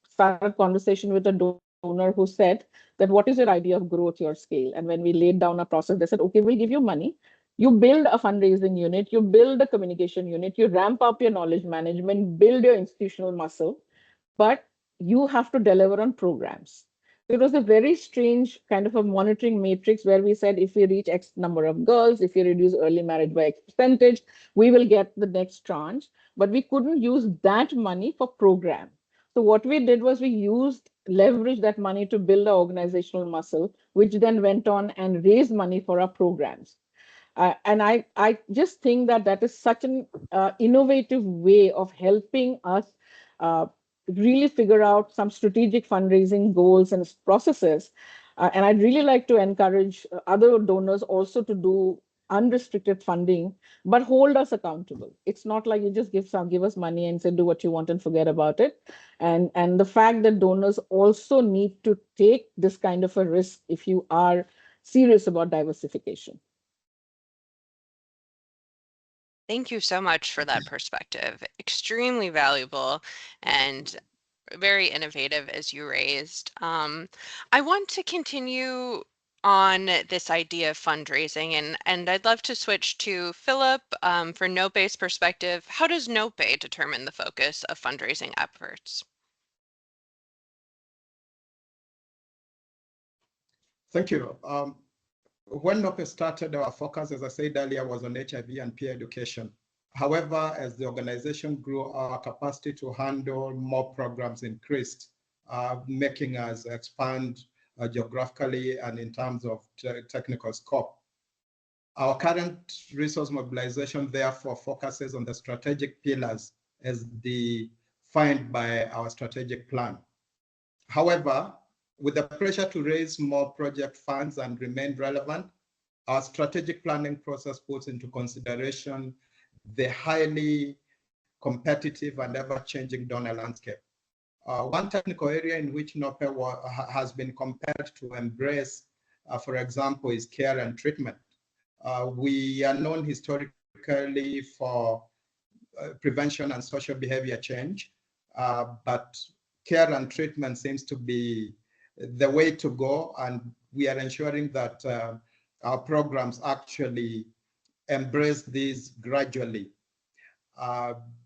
started a conversation with a donor who said that, what is your idea of growth, your scale? And when we laid down a process, they said, okay, we'll give you money. You build a fundraising unit, you build a communication unit, you ramp up your knowledge management, build your institutional muscle, but you have to deliver on programs. It was a very strange kind of a monitoring matrix where we said if we reach X number of girls, if we reduce early marriage by X percentage, we will get the next tranche. But we couldn't use that money for program. So what we did was we leverage that money to build our organizational muscle, which then went on and raised money for our programs. And I just think that is such an innovative way of helping us uh, really figure out some strategic fundraising goals and processes. And I'd really like to encourage other donors also to do unrestricted funding, but hold us accountable. It's not like you just give us money and say, do what you want and forget about it. And the fact that donors also need to take this kind of a risk if you are serious about diversification. Thank you so much for that perspective. Extremely valuable and very innovative as you raised. I want to continue on this idea of fundraising, and I'd love to switch to Philip for NOPE's perspective. How does NOPE determine the focus of fundraising efforts? Thank you. When NOPE started, our focus, as I said earlier, was on HIV and peer education. However, as the organization grew, our capacity to handle more programs increased, making us expand geographically and in terms of technical scope. Our current resource mobilization, therefore, focuses on the strategic pillars as defined by our strategic plan. However, with the pressure to raise more project funds and remain relevant, our strategic planning process puts into consideration the highly competitive and ever-changing donor landscape. One technical area in which NOPE has been compared to embrace, for example, is care and treatment. We are known historically for prevention and social behavior change, but care and treatment seems to be the way to go, and we are ensuring that our programs actually embrace these gradually.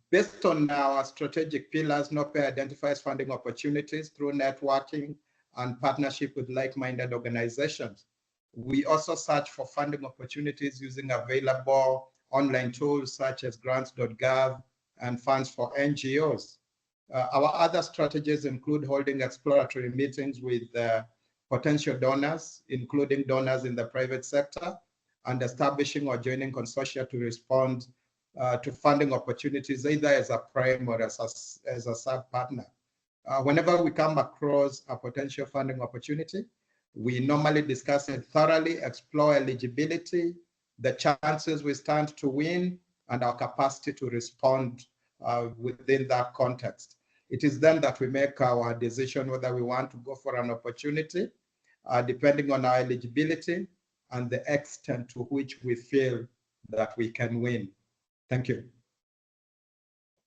Based on our strategic pillars, NOPE identifies funding opportunities through networking and partnership with like-minded organizations. We also search for funding opportunities using available online tools such as grants.gov and funds for NGOs. Our other strategies include holding exploratory meetings with potential donors, including donors in the private sector, and establishing or joining consortia to respond to funding opportunities, either as a prime or as a sub-partner. Whenever we come across a potential funding opportunity, we normally discuss it thoroughly, explore eligibility, the chances we stand to win, and our capacity to respond within that context. It is then that we make our decision whether we want to go for an opportunity, depending on our eligibility and the extent to which we feel that we can win. Thank you.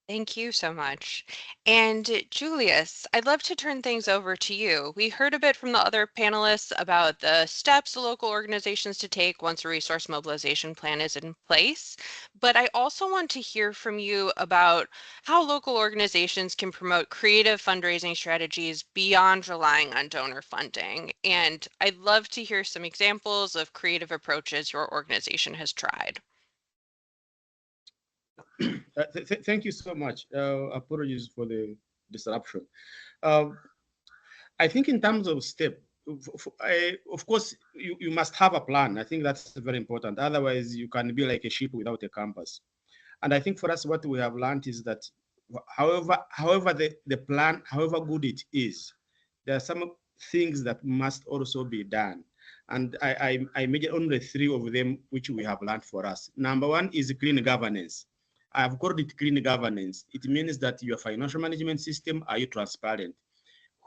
Thank you so much. And Julius, I'd love to turn things over to you. We heard a bit from the other panelists about the steps the local organizations to take once a resource mobilization plan is in place, but I also want to hear from you about how local organizations can promote creative fundraising strategies beyond relying on donor funding. And I'd love to hear some examples of creative approaches your organization has tried. Thank you so much. Apologies for the disruption. I think in terms of step, of course, you must have a plan. I think that's very important. Otherwise, you can be like a ship without a compass. And I think for us, what we have learned is that however the plan, however good it is, there are some things that must also be done. And I made only 3 of them, which we have learned for us. Number 1 is clean governance. I've called it clean governance. It means that your financial management system, are you transparent?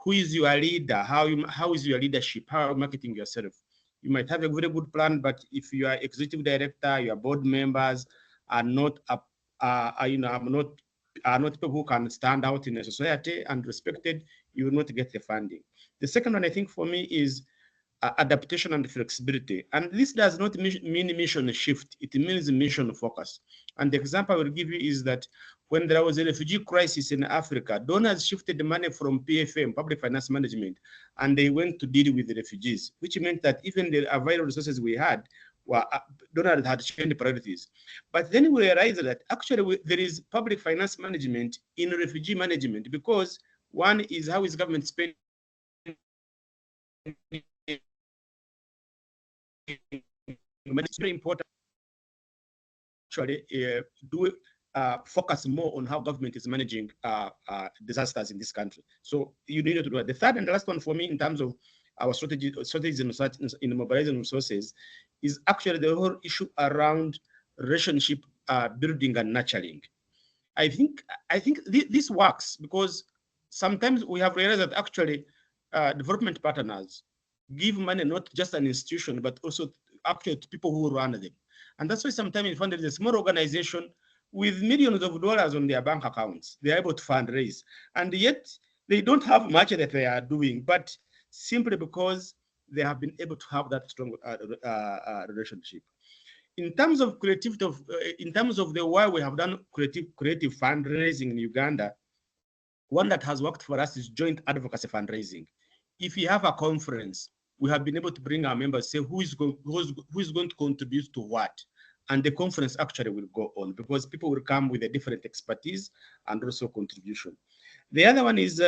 Who is your leader? How is your leadership? How are you marketing yourself? You might have a very good plan, but if your executive director, your board members are not are not people who can stand out in a society and respected, you will not get the funding. The second one, I think, for me is adaptation and flexibility. And this does not mean mission shift, it means mission focus. And the example I will give you is that when there was a refugee crisis in Africa, donors shifted the money from PFM, Public Finance Management, and they went to deal with the refugees, which meant that even the available resources we had, donors had changed priorities. But then we realized that actually there is public finance management in refugee management, because one is how is government spending money. It's very important actually do focus more on how government is managing disasters in this country. So you need to do it. The third and the last one for me in terms of our strategies in mobilizing resources is actually the whole issue around relationship building and nurturing. I think this works because sometimes we have realized that actually development partners give money not just an institution, but also actually to people who run them. And that's why sometimes you find that a small organization with millions of dollars on their bank accounts, they're able to fundraise. And yet they don't have much that they are doing, but simply because they have been able to have that strong relationship. In terms of creativity, in terms of the way we have done creative fundraising in Uganda, one that has worked for us is joint advocacy fundraising. If you have a conference, we have been able to bring our members, say who is going to contribute to what, and the conference actually will go on because people will come with a different expertise and also contribution. The other one is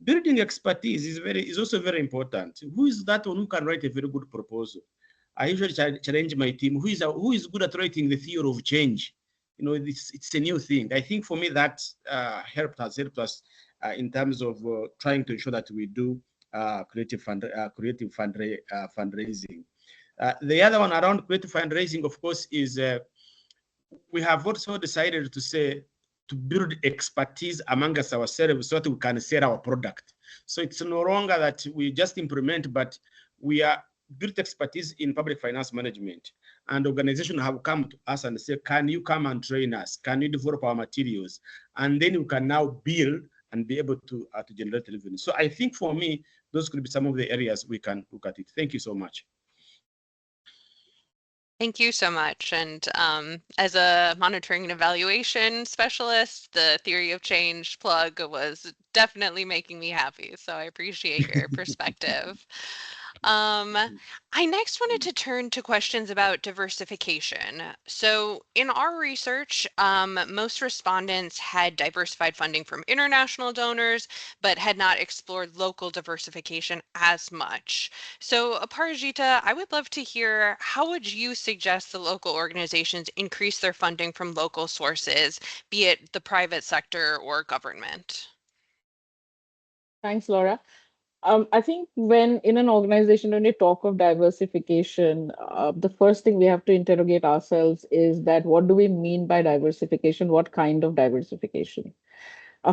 building expertise is also very important. Who is that one who can write a very good proposal? I usually challenge my team. Who is good at writing the theory of change? You know, it's a new thing. I think for me that helped us in terms of trying to ensure that we do creative fundraising. The other one around creative fundraising, of course, is we have also decided to build expertise among us ourselves so that we can sell our product. So it's no longer that we just implement, but we are built expertise in public finance management, and organizations have come to us and say, can you come and train us? Can you develop our materials? And then we can now build and be able to generate revenue. So I think for me, those could be some of the areas we can look at it. Thank you so much. Thank you so much. And as a monitoring and evaluation specialist, the theory of change plug was definitely making me happy. So I appreciate your perspective. I next wanted to turn to questions about diversification. So in our research, most respondents had diversified funding from international donors, but had not explored local diversification as much. So Aparajita, I would love to hear, how would you suggest the local organizations increase their funding from local sources, be it the private sector or government? Thanks, Laura. I think when in an organization, when we talk of diversification, the first thing we have to interrogate ourselves is that what do we mean by diversification? What kind of diversification?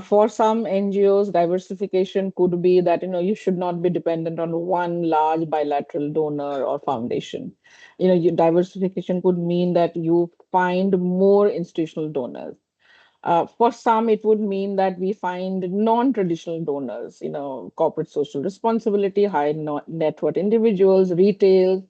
For some NGOs, diversification could be that you should not be dependent on one large bilateral donor or foundation. Your diversification could mean that you find more institutional donors. For some, it would mean that we find non-traditional donors, corporate social responsibility, high net worth individuals, retail.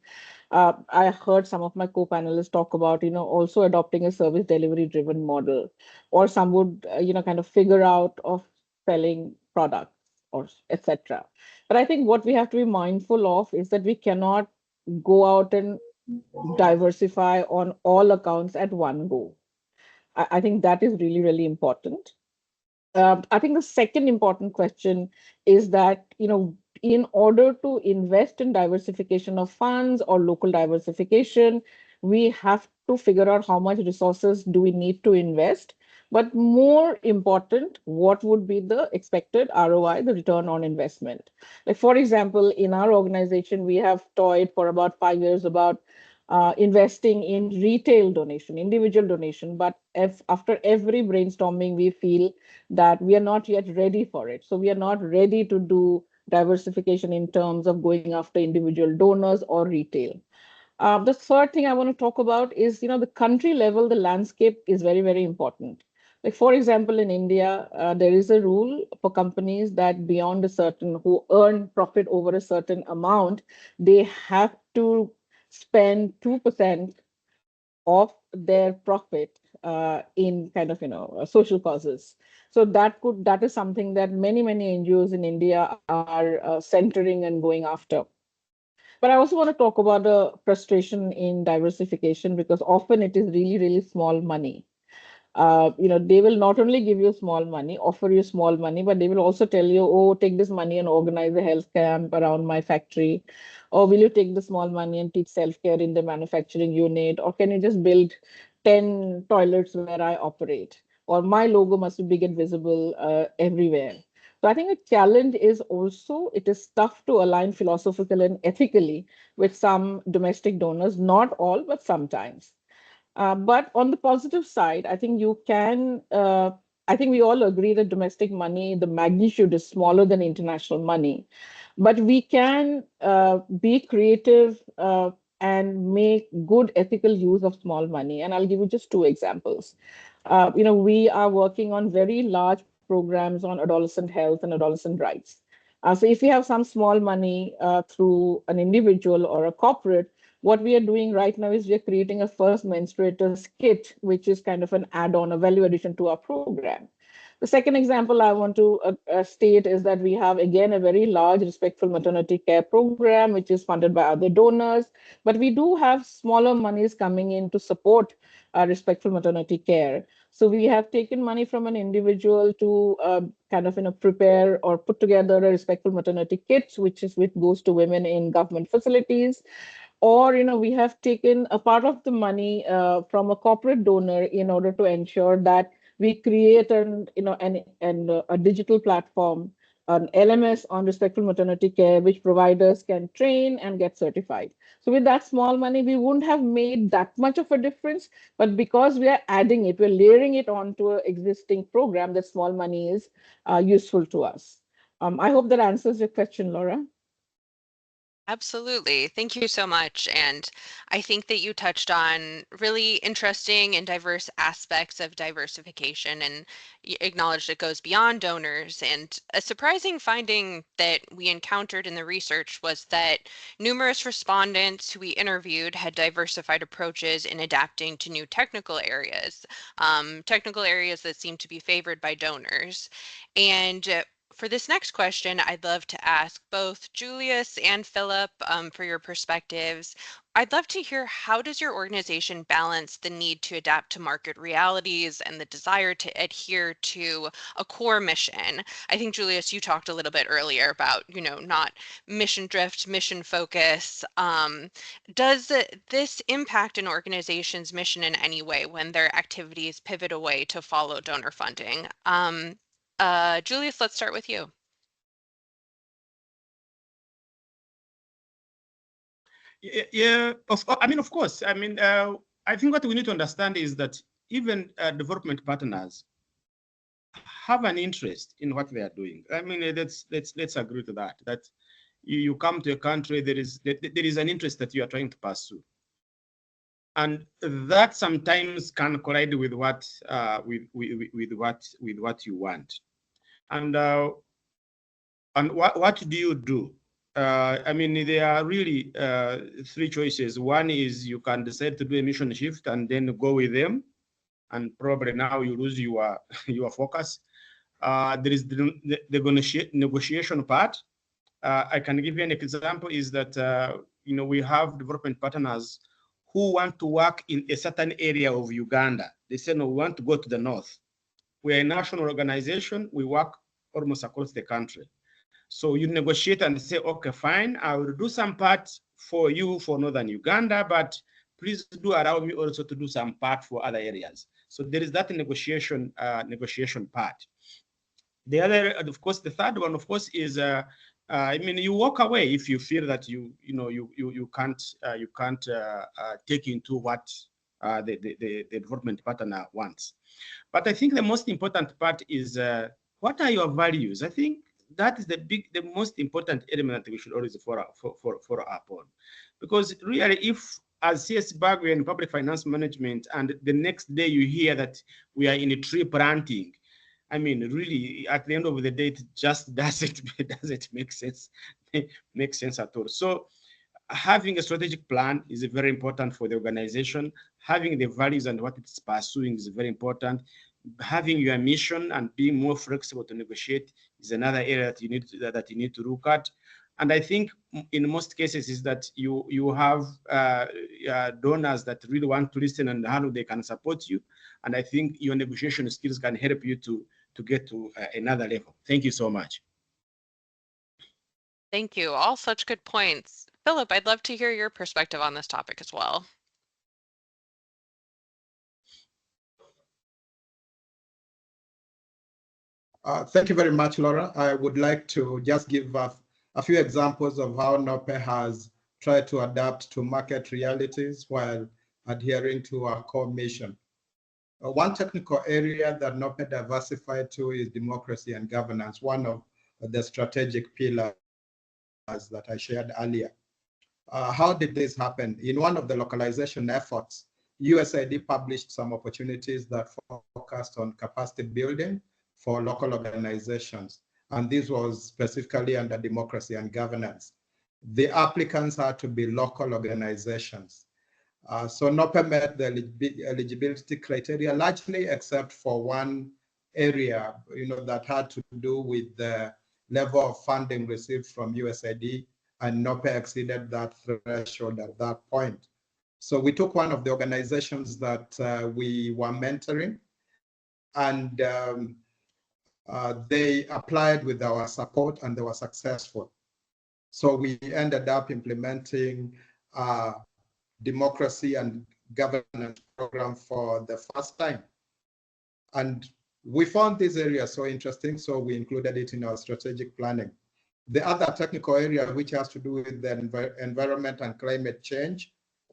I heard some of my co-panelists talk about, also adopting a service delivery driven model, or some would, kind of figure out of selling products or etc. But I think what we have to be mindful of is that we cannot go out and diversify on all accounts at one go. I think that is really, really important. I think the second important question is that, in order to invest in diversification of funds or local diversification, we have to figure out how much resources do we need to invest. But more important, what would be the expected ROI, the return on investment? Like, for example, in our organization, we have toyed for about 5 years about investing in retail donation, individual donation. But if after every brainstorming, we feel that we are not yet ready for it. So we are not ready to do diversification in terms of going after individual donors or retail. The third thing I want to talk about is, the country level, the landscape is very, very important. Like, for example, in India, there is a rule for companies that beyond a certain, who earn profit over a certain amount, they have to spend 2% of their profit in kind of, social causes. So that is something that many, many NGOs in India are centering and going after. But I also want to talk about the frustration in diversification, because often it is really, really small money. They will not only give you small money, offer you small money, but they will also tell you, oh, take this money and organize a health camp around my factory. Or will you take the small money and teach self-care in the manufacturing unit? Or can you just build 10 toilets where I operate? Or my logo must be big and visible everywhere. So I think the challenge is also, it is tough to align philosophically and ethically with some domestic donors, not all, but sometimes. But on the positive side, I think I think we all agree that domestic money, the magnitude is smaller than international money. But we can be creative and make good ethical use of small money. And I'll give you just two examples. We are working on very large programs on adolescent health and adolescent rights. So if we have some small money through an individual or a corporate, what we are doing right now is we are creating a first menstruators kit, which is kind of an add-on, a value addition to our program. The second example I want to state is that we have, again, a very large respectful maternity care program, which is funded by other donors. But we do have smaller monies coming in to support respectful maternity care. So we have taken money from an individual to kind of prepare or put together a respectful maternity kit, which goes to women in government facilities. Or we have taken a part of the money from a corporate donor in order to ensure that we create a digital platform, an LMS on respectful maternity care, which providers can train and get certified. So with that small money, we wouldn't have made that much of a difference, but because we are adding it, we're layering it onto an existing program, that small money is useful to us. I hope that answers your question, Laura. Absolutely. Thank you so much. And I think that you touched on really interesting and diverse aspects of diversification and acknowledged it goes beyond donors. And a surprising finding that we encountered in the research was that numerous respondents who we interviewed had diversified approaches in adapting to new technical areas that seem to be favored by donors. And for this next question, I'd love to ask both Julius and Philip for your perspectives. I'd love to hear, how does your organization balance the need to adapt to market realities and the desire to adhere to a core mission? I think, Julius, you talked a little bit earlier about, not mission drift, mission focus. Does this impact an organization's mission in any way when their activities pivot away to follow donor funding? Julius, let's start with you. Yeah, of course. I think what we need to understand is that even development partners have an interest in what they are doing. Let's agree to that. That you come to a country, there is an interest that you are trying to pursue, and that sometimes can collide with what you want. And what do you do? There are really three choices. One is you can decide to do a mission shift and then go with them, and probably now you lose your focus. There is the negotiation part. I can give you an example. Is that we have development partners who want to work in a certain area of Uganda. They say, no, we want to go to the north. We are a national organization. We work almost across the country. So you negotiate and say, okay, fine, I will do some part for you for Northern Uganda, but please do allow me also to do some part for other areas. So there is that negotiation part. The other, of course, the third one, of course, is I mean, you walk away if you feel that you can't take into what the development partner wants. But I think the most important part is what are your values? I think that is the most important element that we should always follow up on, because really, if as CS BAG we're in public finance management, and the next day you hear that we are in a tree planting, I mean, really, at the end of the day, it just doesn't make sense at all. So having a strategic plan is very important for the organization. Having the values and what it's pursuing is very important. Having your mission and being more flexible to negotiate is another area that you need to look at. And I think in most cases is that you have donors that really want to listen and how they can support you. And I think your negotiation skills can help you to get to another level. Thank you so much. Thank you. All such good points. Philip, I'd love to hear your perspective on this topic as well. Thank you very much, Laura. I would like to just give a few examples of how NOPE has tried to adapt to market realities while adhering to our core mission. One technical area that NOPE diversified to is democracy and governance, one of the strategic pillars that I shared earlier. How did this happen? In one of the localization efforts, USAID published some opportunities that focused on capacity building for local organizations, and this was specifically under democracy and governance. The applicants had to be local organizations. So NOPE met the eligibility criteria largely, except for one area, that had to do with the level of funding received from USAID, and NOPE exceeded that threshold at that point. So we took one of the organizations that we were mentoring, and they applied with our support, and they were successful. So we ended up implementing democracy and governance program for the first time. And we found this area so interesting, so we included it in our strategic planning. The other technical area, which has to do with the environment and climate change,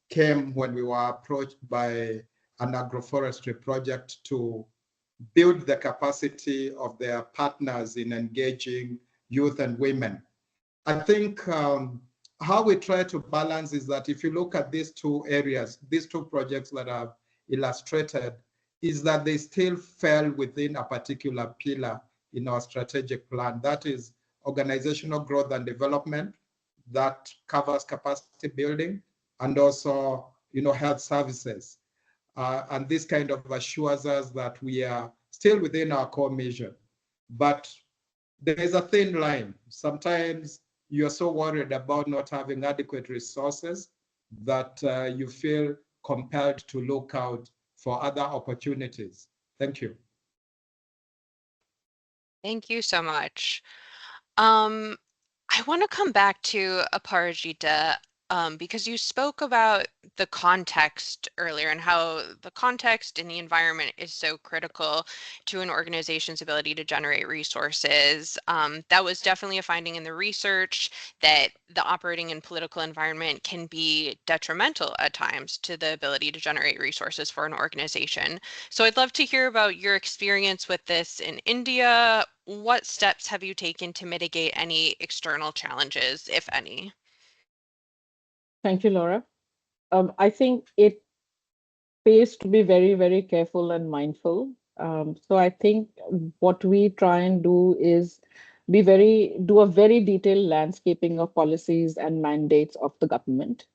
came when we were approached by an agroforestry project to build the capacity of their partners in engaging youth and women. I think how we try to balance is that if you look at these two areas, these two projects that I've illustrated, is that they still fell within a particular pillar in our strategic plan. That is organizational growth and development, that covers capacity building, and also health services. And this kind of assures us that we are still within our core mission. But there is a thin line. Sometimes you're so worried about not having adequate resources that you feel compelled to look out for other opportunities. Thank you. Thank you so much. I want to come back to Aparajita because you spoke about the context earlier and how the context and the environment is so critical to an organization's ability to generate resources. That was definitely a finding in the research, that the operating and political environment can be detrimental at times to the ability to generate resources for an organization. So I'd love to hear about your experience with this in India. What steps have you taken to mitigate any external challenges, if any? Thank you, Laura. I think it pays to be very, very careful and mindful. So I think what we try and do is do a very detailed landscaping of policies and mandates of the government.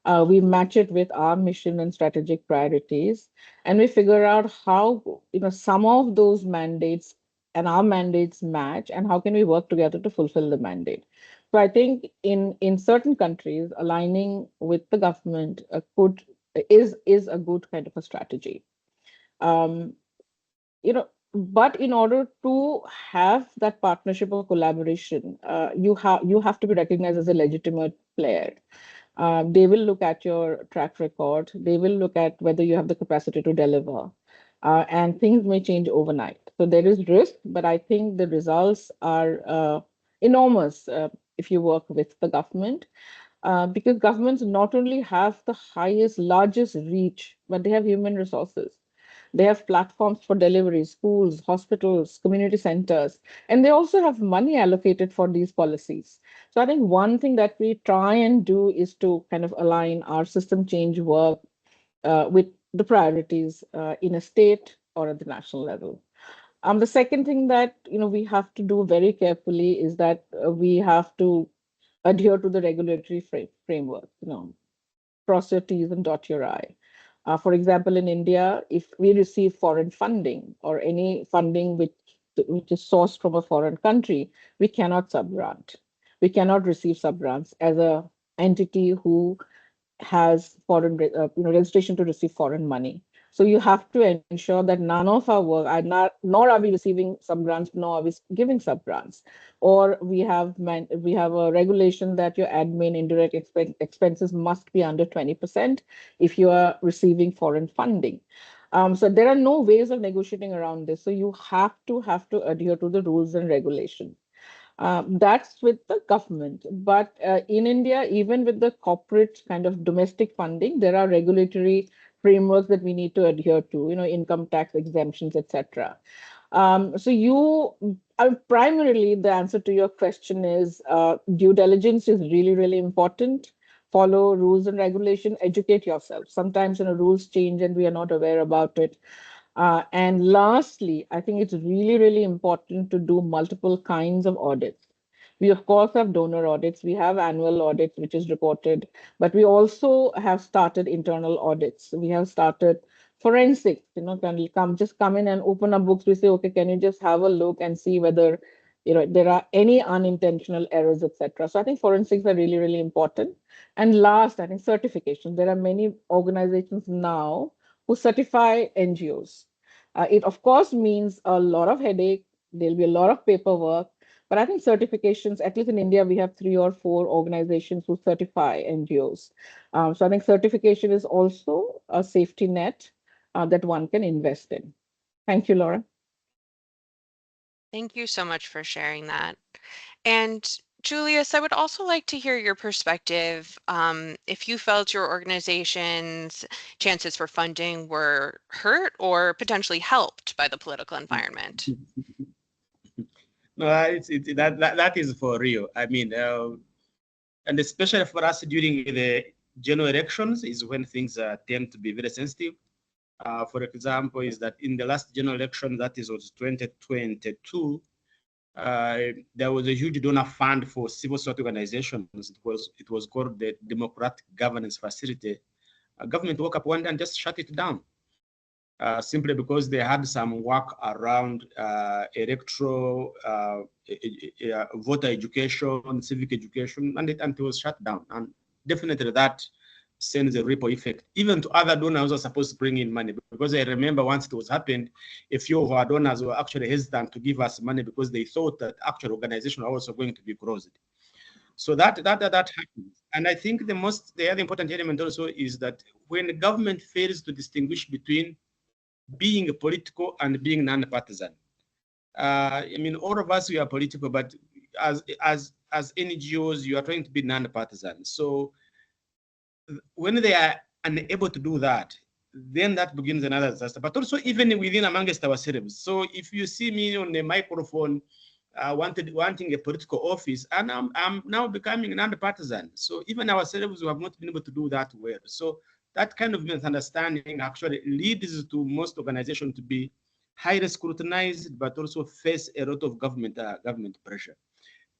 We match it with our mission and strategic priorities, and we figure out how some of those mandates and our mandates match, and how can we work together to fulfill the mandate. So I think in certain countries, aligning with the government is a good kind of a strategy. You know, But in order to have that partnership or collaboration, you have to be recognized as a legitimate player. They will look at your track record. They will look at whether you have the capacity to deliver. And things may change overnight. So there is risk, but I think the results are enormous if you work with the government, because governments not only have the highest, largest reach, but they have human resources. They have platforms for delivery, schools, hospitals, community centers, and they also have money allocated for these policies. So I think one thing that we try and do is to kind of align our system change work with the priorities in a state or at the national level. The second thing that we have to do very carefully is that we have to adhere to the regulatory framework. Cross your T's and dot your I. For example, in India, if we receive foreign funding or any funding which is sourced from a foreign country, we cannot sub-grant. We cannot receive sub-grants as a entity who has foreign registration to receive foreign money. So you have to ensure that none of our work are not, nor are we receiving sub grants, nor are we giving sub grants. Or we have a regulation that your admin indirect expenses must be under 20% if you are receiving foreign funding. So there are no ways of negotiating around this. So you have to adhere to the rules and regulations. That's with the government. But in India, even with the corporate kind of domestic funding, there are regulatory frameworks that we need to adhere to, income tax exemptions, etc. So primarily the answer to your question is due diligence is really, really important. Follow rules and regulation, educate yourself. Sometimes, rules change and we are not aware about it. And lastly, I think it's really, really important to do multiple kinds of audits. We, of course, have donor audits. We have annual audits, which is reported, but we also have started internal audits. We have started forensics, can you come in and open up books. We say, okay, can you just have a look and see whether, there are any unintentional errors, etc. So I think forensics are really, really important. And last, I think certification. There are many organizations now who certify NGOs. It, of course, means a lot of headache. There'll be a lot of paperwork. But I think certifications, at least in India, we have 3 or 4 organizations who certify NGOs. So I think certification is also a safety net that one can invest in. Thank you, Laura. Thank you so much for sharing that. And Julius, I would also like to hear your perspective if you felt your organization's chances for funding were hurt or potentially helped by the political environment. No, that is for real. I mean, and especially for us during the general elections is when things tend to be very sensitive. For example, is that in the last general election, that was 2022, there was a huge donor fund for civil society organizations. It was called the Democratic Governance Facility. Government woke up one day and just shut it down, simply because they had some work around electoral voter education, civic education, and it was shut down. And definitely that sends a ripple effect, even to other donors who are supposed to bring in money. Because I remember once it was happened, a few of our donors were actually hesitant to give us money because they thought that actual organizations are also going to be closed. So that happens. And I think the other important element also is that when the government fails to distinguish between being political and being non-partisan. I mean, all of us, we are political, but as NGOs, you are trying to be non-partisan. So when they are unable to do that, then that begins another disaster. But also even within amongst ourselves. So if you see me on the microphone wanting a political office, and I'm now becoming non-partisan. So even ourselves, we have not been able to do that well. So that kind of misunderstanding actually leads to most organizations to be highly scrutinized, but also face a lot of government pressure.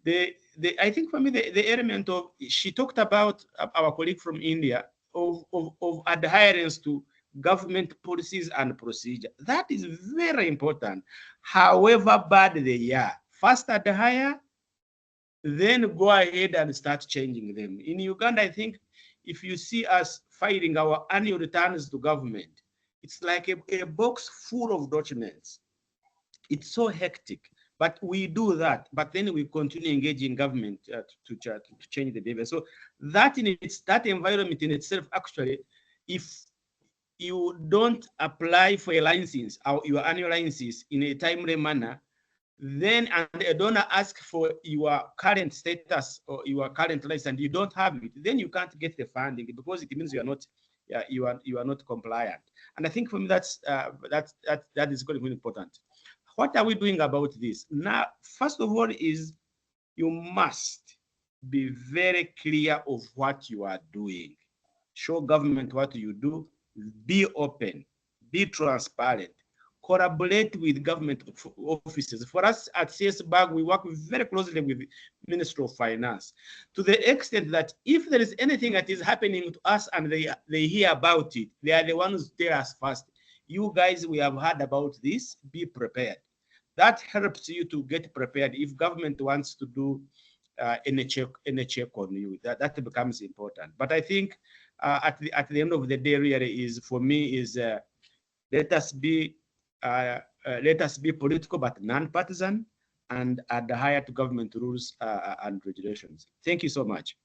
I think for me, the element of, she talked about our colleague from India, of adherence to government policies and procedure. That is very important. However bad they are, first adhere, then go ahead and start changing them. In Uganda, I think if you see us filing our annual returns to government, it's like a box full of documents. It's so hectic. But we do that, but then we continue engaging government to change the behavior. So that environment in itself, actually, if you don't apply for a license or your annual license in a timely manner, then and a donor asks for your current status or your current license and you don't have it, then you can't get the funding because it means you are not compliant. And I think for me that is going to be important. What are we doing about this? Now, first of all, is you must be very clear of what you are doing. Show government what you do, be open, be transparent, collaborate with government offices. For us at CSBAG, we work very closely with the Ministry of Finance to the extent that if there is anything that is happening to us and they hear about it, they are the ones who tell us first, you guys, we have heard about this, be prepared. That helps you to get prepared. If government wants to do any check on you, that becomes important. But I think at the end of the day, really is for me is let us be political but non-partisan and adhere to government rules and regulations. Thank you so much.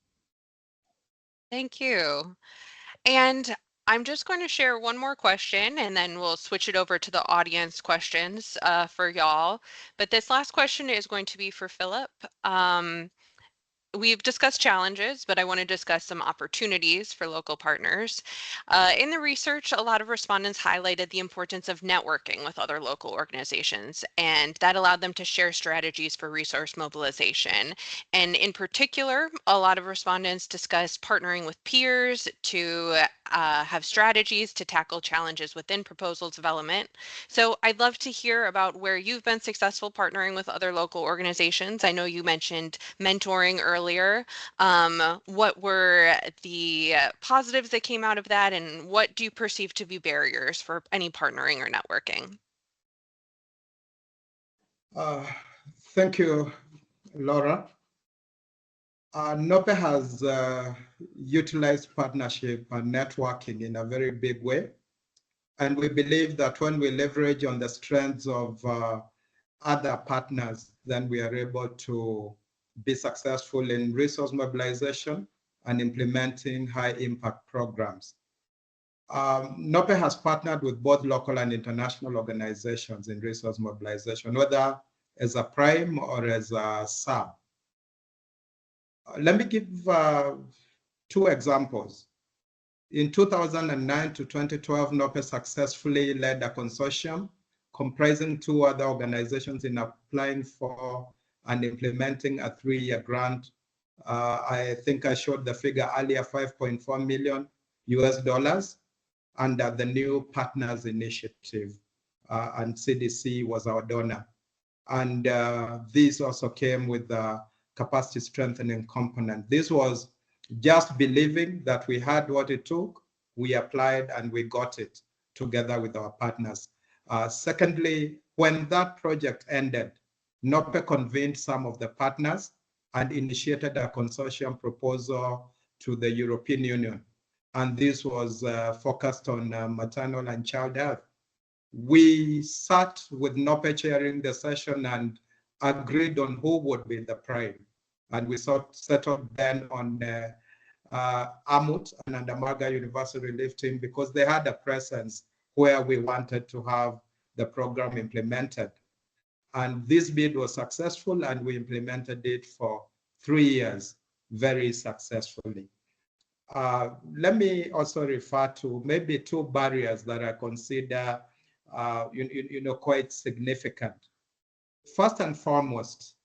Thank you. And I'm just going to share one more question and then we'll switch it over to the audience questions for y'all. But this last question is going to be for Philip. We've discussed challenges, but I want to discuss some opportunities for local partners. In the research, a lot of respondents highlighted the importance of networking with other local organizations, and that allowed them to share strategies for resource mobilization. And in particular, a lot of respondents discussed partnering with peers to have strategies to tackle challenges within proposal development. So I'd love to hear about where you've been successful partnering with other local organizations. I know you mentioned mentoring earlier. What were the positives that came out of that, and what do you perceive to be barriers for any partnering or networking? Thank you, Laura. NOPE has utilized partnership and networking in a very big way. And we believe that when we leverage on the strengths of other partners, then we are able to be successful in resource mobilization and implementing high impact programs. NOPE has partnered with both local and international organizations in resource mobilization, whether as a prime or as a sub. Let me give 2 examples. In 2009 to 2012, NOPE successfully led a consortium comprising 2 other organizations in applying for and implementing a 3-year grant. I think I showed the figure earlier, $5.4 million under the New Partners Initiative, and CDC was our donor. And this also came with the capacity strengthening component. This was just believing that we had what it took, we applied and we got it together with our partners. Secondly, when that project ended, NOPE convened some of the partners and initiated a consortium proposal to the European Union. And this was focused on maternal and child health. We sat with NOPE chairing the session and agreed on who would be the prime. And we settled then on AMUT and Andamaga Universal Relief Team because they had a presence where we wanted to have the program implemented. And this bid was successful and we implemented it for 3 years very successfully. Let me also refer to maybe 2 barriers that I consider quite significant. First and foremost,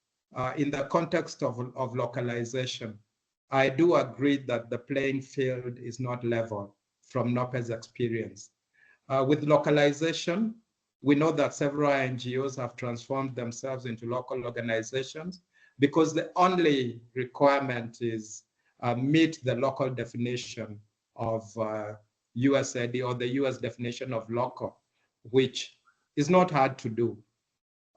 in the context of localization, I do agree that the playing field is not level from NOPE's experience. With localization, we know that several NGOs have transformed themselves into local organizations because the only requirement is meet the local definition of USAID or the US definition of local, which is not hard to do.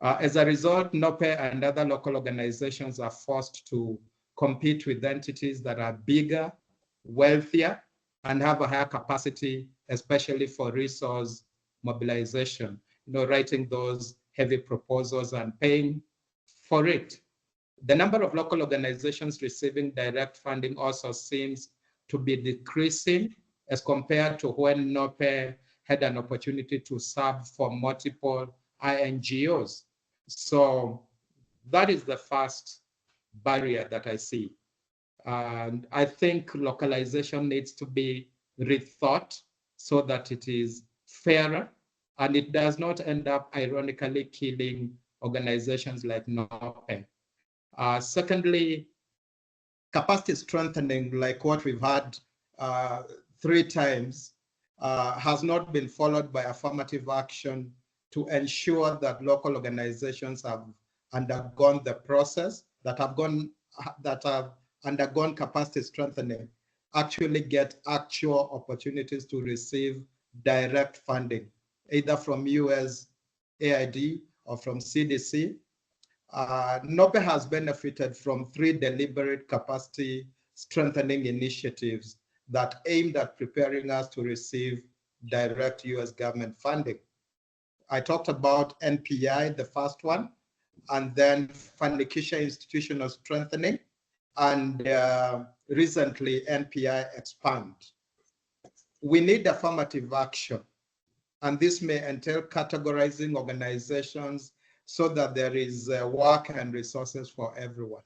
As a result, NOPE and other local organizations are forced to compete with entities that are bigger, wealthier, and have a higher capacity, especially for resource mobilization, writing those heavy proposals and paying for it. The number of local organizations receiving direct funding also seems to be decreasing as compared to when NOPE had an opportunity to serve for multiple INGOs. So that is the first barrier that I see. And I think localization needs to be rethought so that it is fairer and it does not end up ironically killing organizations like NOPE. Secondly, capacity strengthening, like what we've had 3 times, has not been followed by affirmative action to ensure that local organizations have undergone the process, that have undergone capacity strengthening, actually get actual opportunities to receive direct funding, either from USAID or from CDC. NOPE has benefited from 3 deliberate capacity strengthening initiatives that aimed at preparing us to receive direct US government funding. I talked about NPI, the first one, and then Fanikisha Institutional Strengthening, and recently NPI EXPAND. We need affirmative action, and this may entail categorizing organizations so that there is work and resources for everyone.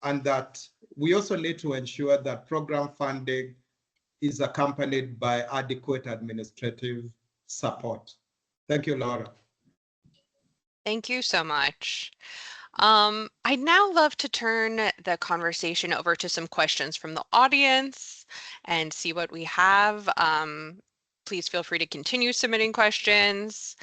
And that we also need to ensure that program funding is accompanied by adequate administrative support. Thank you, Laura. Thank you so much. I'd now love to turn the conversation over to some questions from the audience and see what we have. Please feel free to continue submitting questions.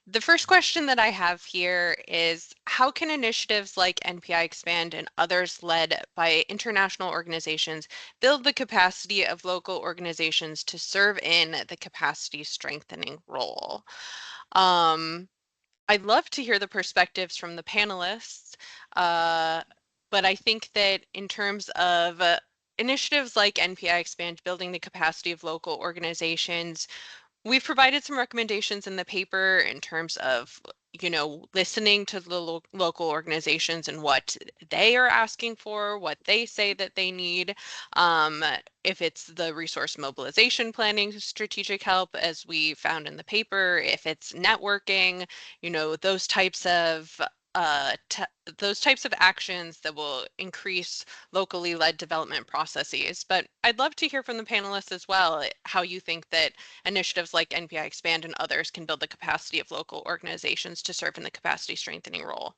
The first question that I have here is, how can initiatives like NPI EXPAND and others led by international organizations build the capacity of local organizations to serve in the capacity strengthening role? I'd love to hear the perspectives from the panelists, but I think that in terms of initiatives like NPI EXPAND building the capacity of local organizations, we've provided some recommendations in the paper in terms of, listening to the local organizations and what they are asking for, what they say that they need. If it's the resource mobilization planning, strategic help, as we found in the paper, if it's networking, those types of actions that will increase locally led development processes. But I'd love to hear from the panelists as well, how you think that initiatives like NPI EXPAND and others can build the capacity of local organizations to serve in the capacity strengthening role.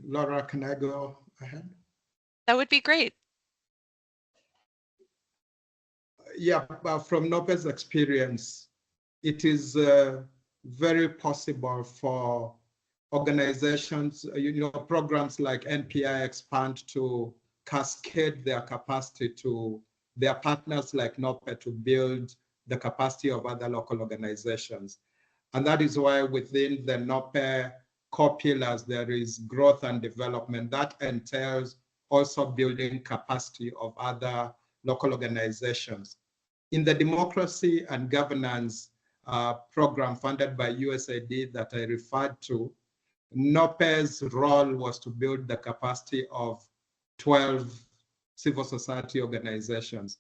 Laura, can I go ahead? That would be great. Yeah, but from NOPE's experience, it is very possible for organizations, programs like NPI EXPAND to cascade their capacity to their partners like NOPE to build the capacity of other local organizations. And that is why within the NOPE core pillars, there is growth and development. That entails also building capacity of other local organizations. In the democracy and governance program funded by USAID that I referred to, NOPE's role was to build the capacity of 12 civil society organizations.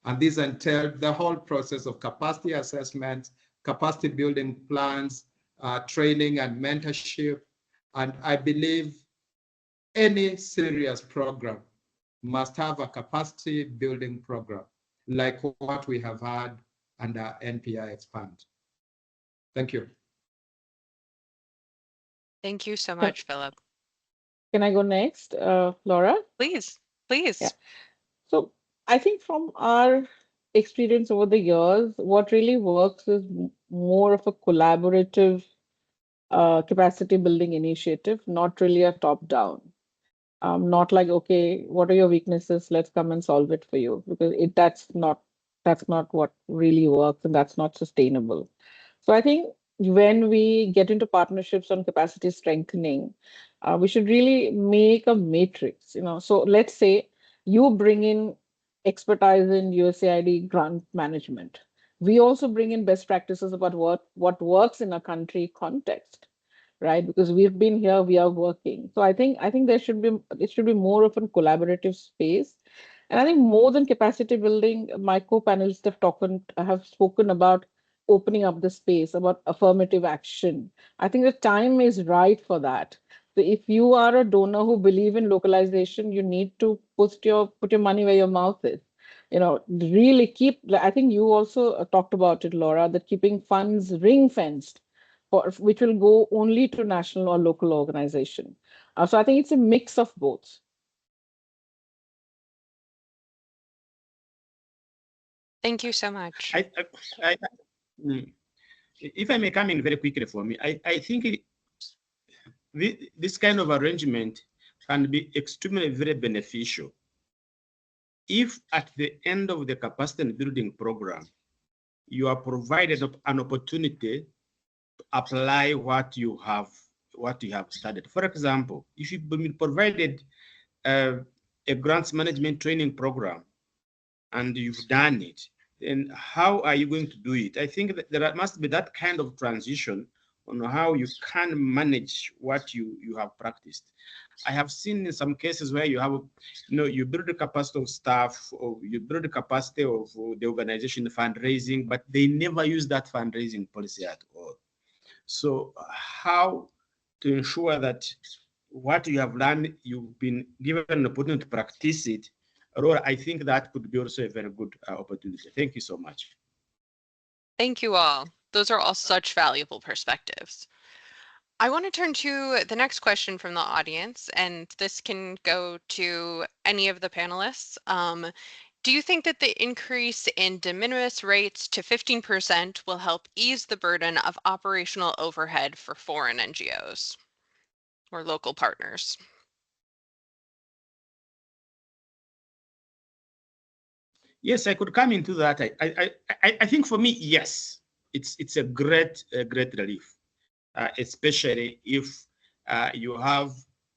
And these entailed the whole process of capacity assessment, capacity building plans, training and mentorship. And I believe any serious program must have a capacity building program, like what we have had under NPI EXPAND. Thank you. Thank you so much, Philip. Can I go next, Laura? Please, please. Yeah. So I think from our experience over the years, what really works is more of a collaborative capacity building initiative, not really a top-down. Not like, okay, what are your weaknesses? Let's come and solve it for you, because that's not what really works, and that's not sustainable. So I think when we get into partnerships on capacity strengthening, we should really make a matrix, So let's say you bring in expertise in USAID grant management. We also bring in best practices about what works in a country context, right? Because we've been here, we are working. So I think it should be more of a collaborative space. And I think more than capacity building, my co-panelists have spoken about opening up the space, about affirmative action. I think the time is right for that. So if you are a donor who believe in localization, you need to put your money where your mouth is. Really I think you also talked about it, Laura, that keeping funds ring fenced which will go only to national or local organization. So I think it's a mix of both. Thank you so much. If I may come in very quickly for me, I think this kind of arrangement can be extremely very beneficial if at the end of the capacity building program, you are provided an opportunity to apply what you have studied. For example, if you've been provided a grants management training program and you've done it, then how are you going to do it? I think that there must be that kind of transition on how you can manage what you have practiced. I have seen in some cases where you build the capacity of staff, or you build the capacity of the organization fundraising, but they never use that fundraising policy at all. So how to ensure that what you have learned, you've been given an opportunity to practice it, Aurora, I think that could be also a very good opportunity. Thank you so much. Thank you all. Those are all such valuable perspectives. I want to turn to the next question from the audience, and this can go to any of the panelists. Do you think that the increase in de minimis rates to 15% will help ease the burden of operational overhead for foreign NGOs or local partners? Yes, I could come into that. I think for me, yes, it's a great relief, especially if you have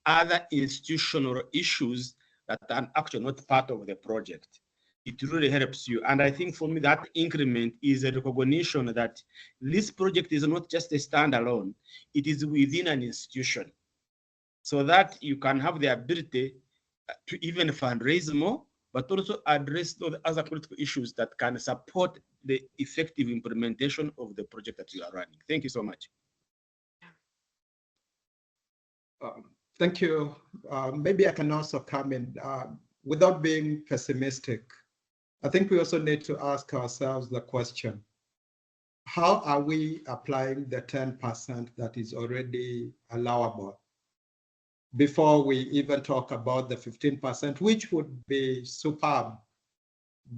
other institutional issues that are actually not part of the project. It really helps you. And I think for me, that increment is a recognition that this project is not just a standalone, it is within an institution. So that you can have the ability to even fundraise more, but also address the other critical issues that can support the effective implementation of the project that you are running. Thank you so much. Thank you. Maybe I can also come in without being pessimistic. I think we also need to ask ourselves the question, how are we applying the 10% that is already allowable before we even talk about the 15%, which would be superb.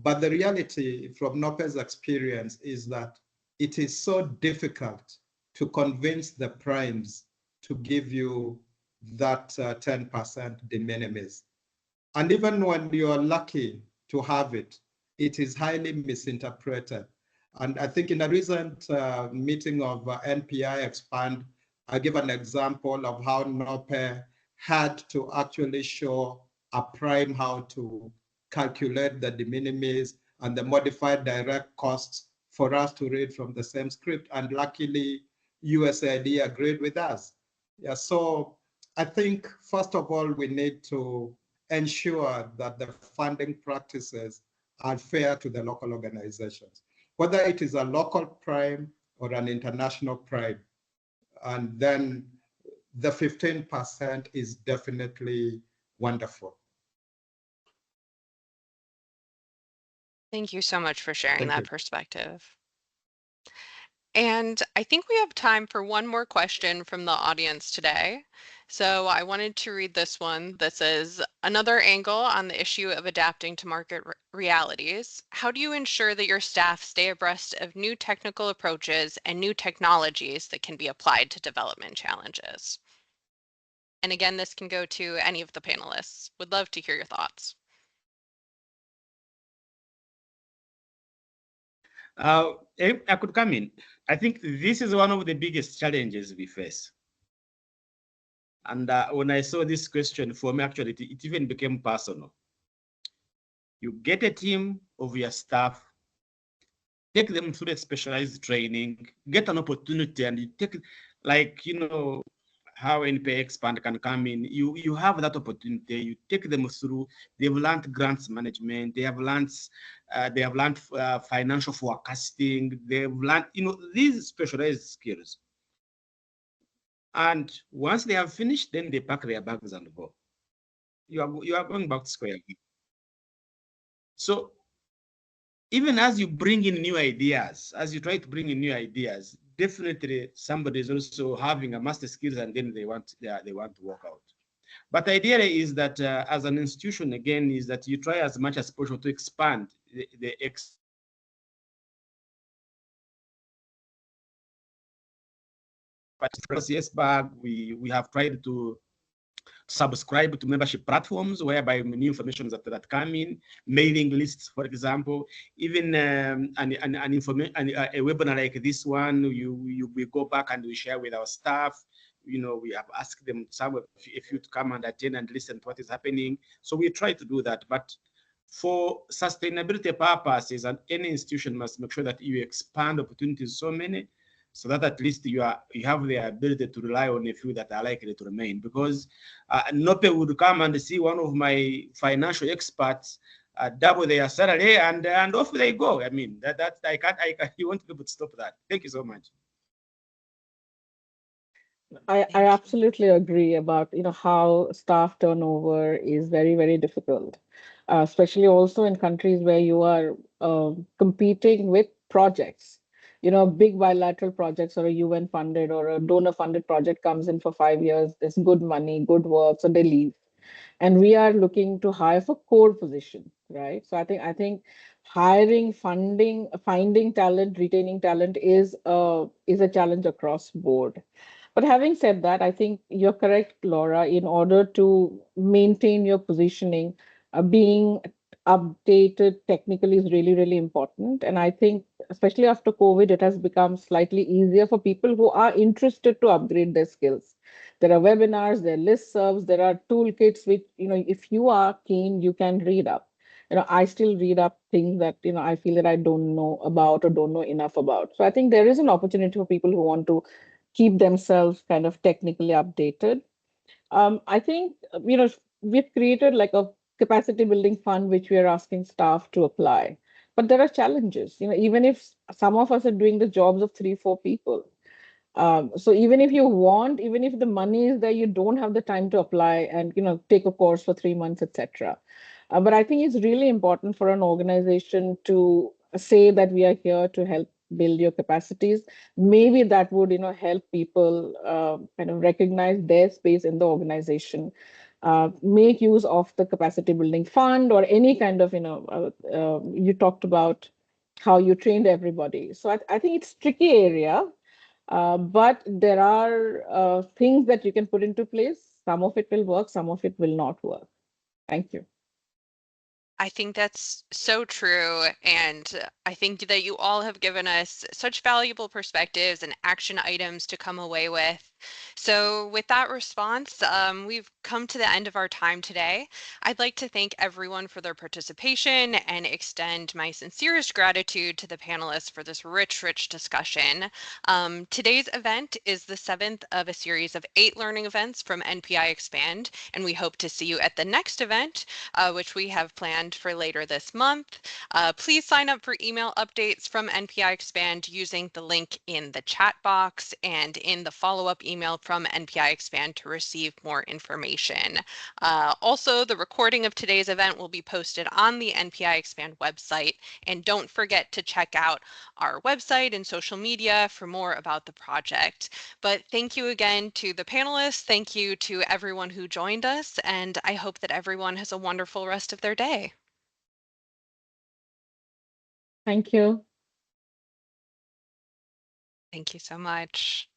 But the reality from NOPE's experience is that it is so difficult to convince the primes to give you that 10% de minimis. And even when you are lucky to have it, it is highly misinterpreted. And I think in a recent meeting of NPI EXPAND, I give an example of how NOPE had to actually show a prime how to calculate the de minimis and the modified direct costs for us to read from the same script. And luckily, USAID agreed with us. Yeah, so I think, first of all, we need to ensure that the funding practices are fair to the local organizations, whether it is a local prime or an international prime. And then the 15% is definitely wonderful. Thank you so much for sharing that perspective. And I think we have time for one more question from the audience today. So I wanted to read this one that says, another angle on the issue of adapting to market realities. How do you ensure that your staff stay abreast of new technical approaches and new technologies that can be applied to development challenges? And again, this can go to any of the panelists. Would love to hear your thoughts. I could come in. I think this is one of the biggest challenges we face. And when I saw this question, for me, actually, it even became personal. You get a team of your staff, take them through a specialized training, get an opportunity, and you take, like, how NPI EXPAND can come in. You have that opportunity. You take them through. They've learned grants management. They have learned financial forecasting. They've learned these specialized skills. And once they have finished, then they pack their bags and go. You are going back to square one. So even as you bring in new ideas, as you try to bring in new ideas, definitely somebody is also having a master skills, and then they want to work out. But the idea is that as an institution, again, is that you try as much as possible to expand the yes bag. We have tried to subscribe to membership platforms whereby new information that come in, mailing lists, for example, even a webinar like this one, we go back and we share with our staff. We have asked them, if you to come and attend and listen to what is happening. So we try to do that. But for sustainability purposes, and any institution must make sure that you expand opportunities so many, so that at least you have the ability to rely on a few that are likely to remain. Because NOPE would come and see one of my financial experts double their salary, and off they go. I mean, you won't be able to stop that. Thank you so much. I absolutely agree about how staff turnover is very, very difficult, especially also in countries where you are competing with projects. Big bilateral projects or a UN funded or a donor funded project comes in for 5 years. There's good money, good work, so they leave. And we are looking to hire for core position, right? So I think hiring, funding, finding talent, retaining talent is a challenge across board. But having said that, I think you're correct, Laura. In order to maintain your positioning, being updated technically is really, really important. And I think, especially after COVID, it has become slightly easier for people who are interested to upgrade their skills. There are webinars, there are listservs, there are toolkits which, if you are keen, you can read up. I still read up things that, I feel that I don't know about or don't know enough about. So I think there is an opportunity for people who want to keep themselves kind of technically updated. I think, we've created like a capacity building fund, which we are asking staff to apply. But there are challenges, even if some of us are doing the jobs of 3, 4 people. So even if you want, even if the money is there, you don't have the time to apply and take a course for 3 months, etc. But I think it's really important for an organization to say that we are here to help build your capacities. Maybe that would help people kind of recognize their space in the organization, make use of the capacity building fund or any kind of you talked about how you trained everybody. So I think it's tricky area. But there are things that you can put into place. Some of it will work, some of it will not work. Thank you. I think that's so true. And I think that you all have given us such valuable perspectives and action items to come away with. So with that response, we've come to the end of our time today. I'd like to thank everyone for their participation and extend my sincerest gratitude to the panelists for this rich discussion. Today's event is the 7th of a series of 8 learning events from NPI EXPAND, and we hope to see you at the next event, which we have planned for later this month. Please sign up for email updates from NPI EXPAND using the link in the chat box and in the follow-up email from NPI EXPAND to receive more information. Also, the recording of today's event will be posted on the NPI EXPAND website, and don't forget to check out our website and social media for more about the project. But thank you again to the panelists. Thank you to everyone who joined us, and I hope that everyone has a wonderful rest of their day. Thank you. Thank you so much.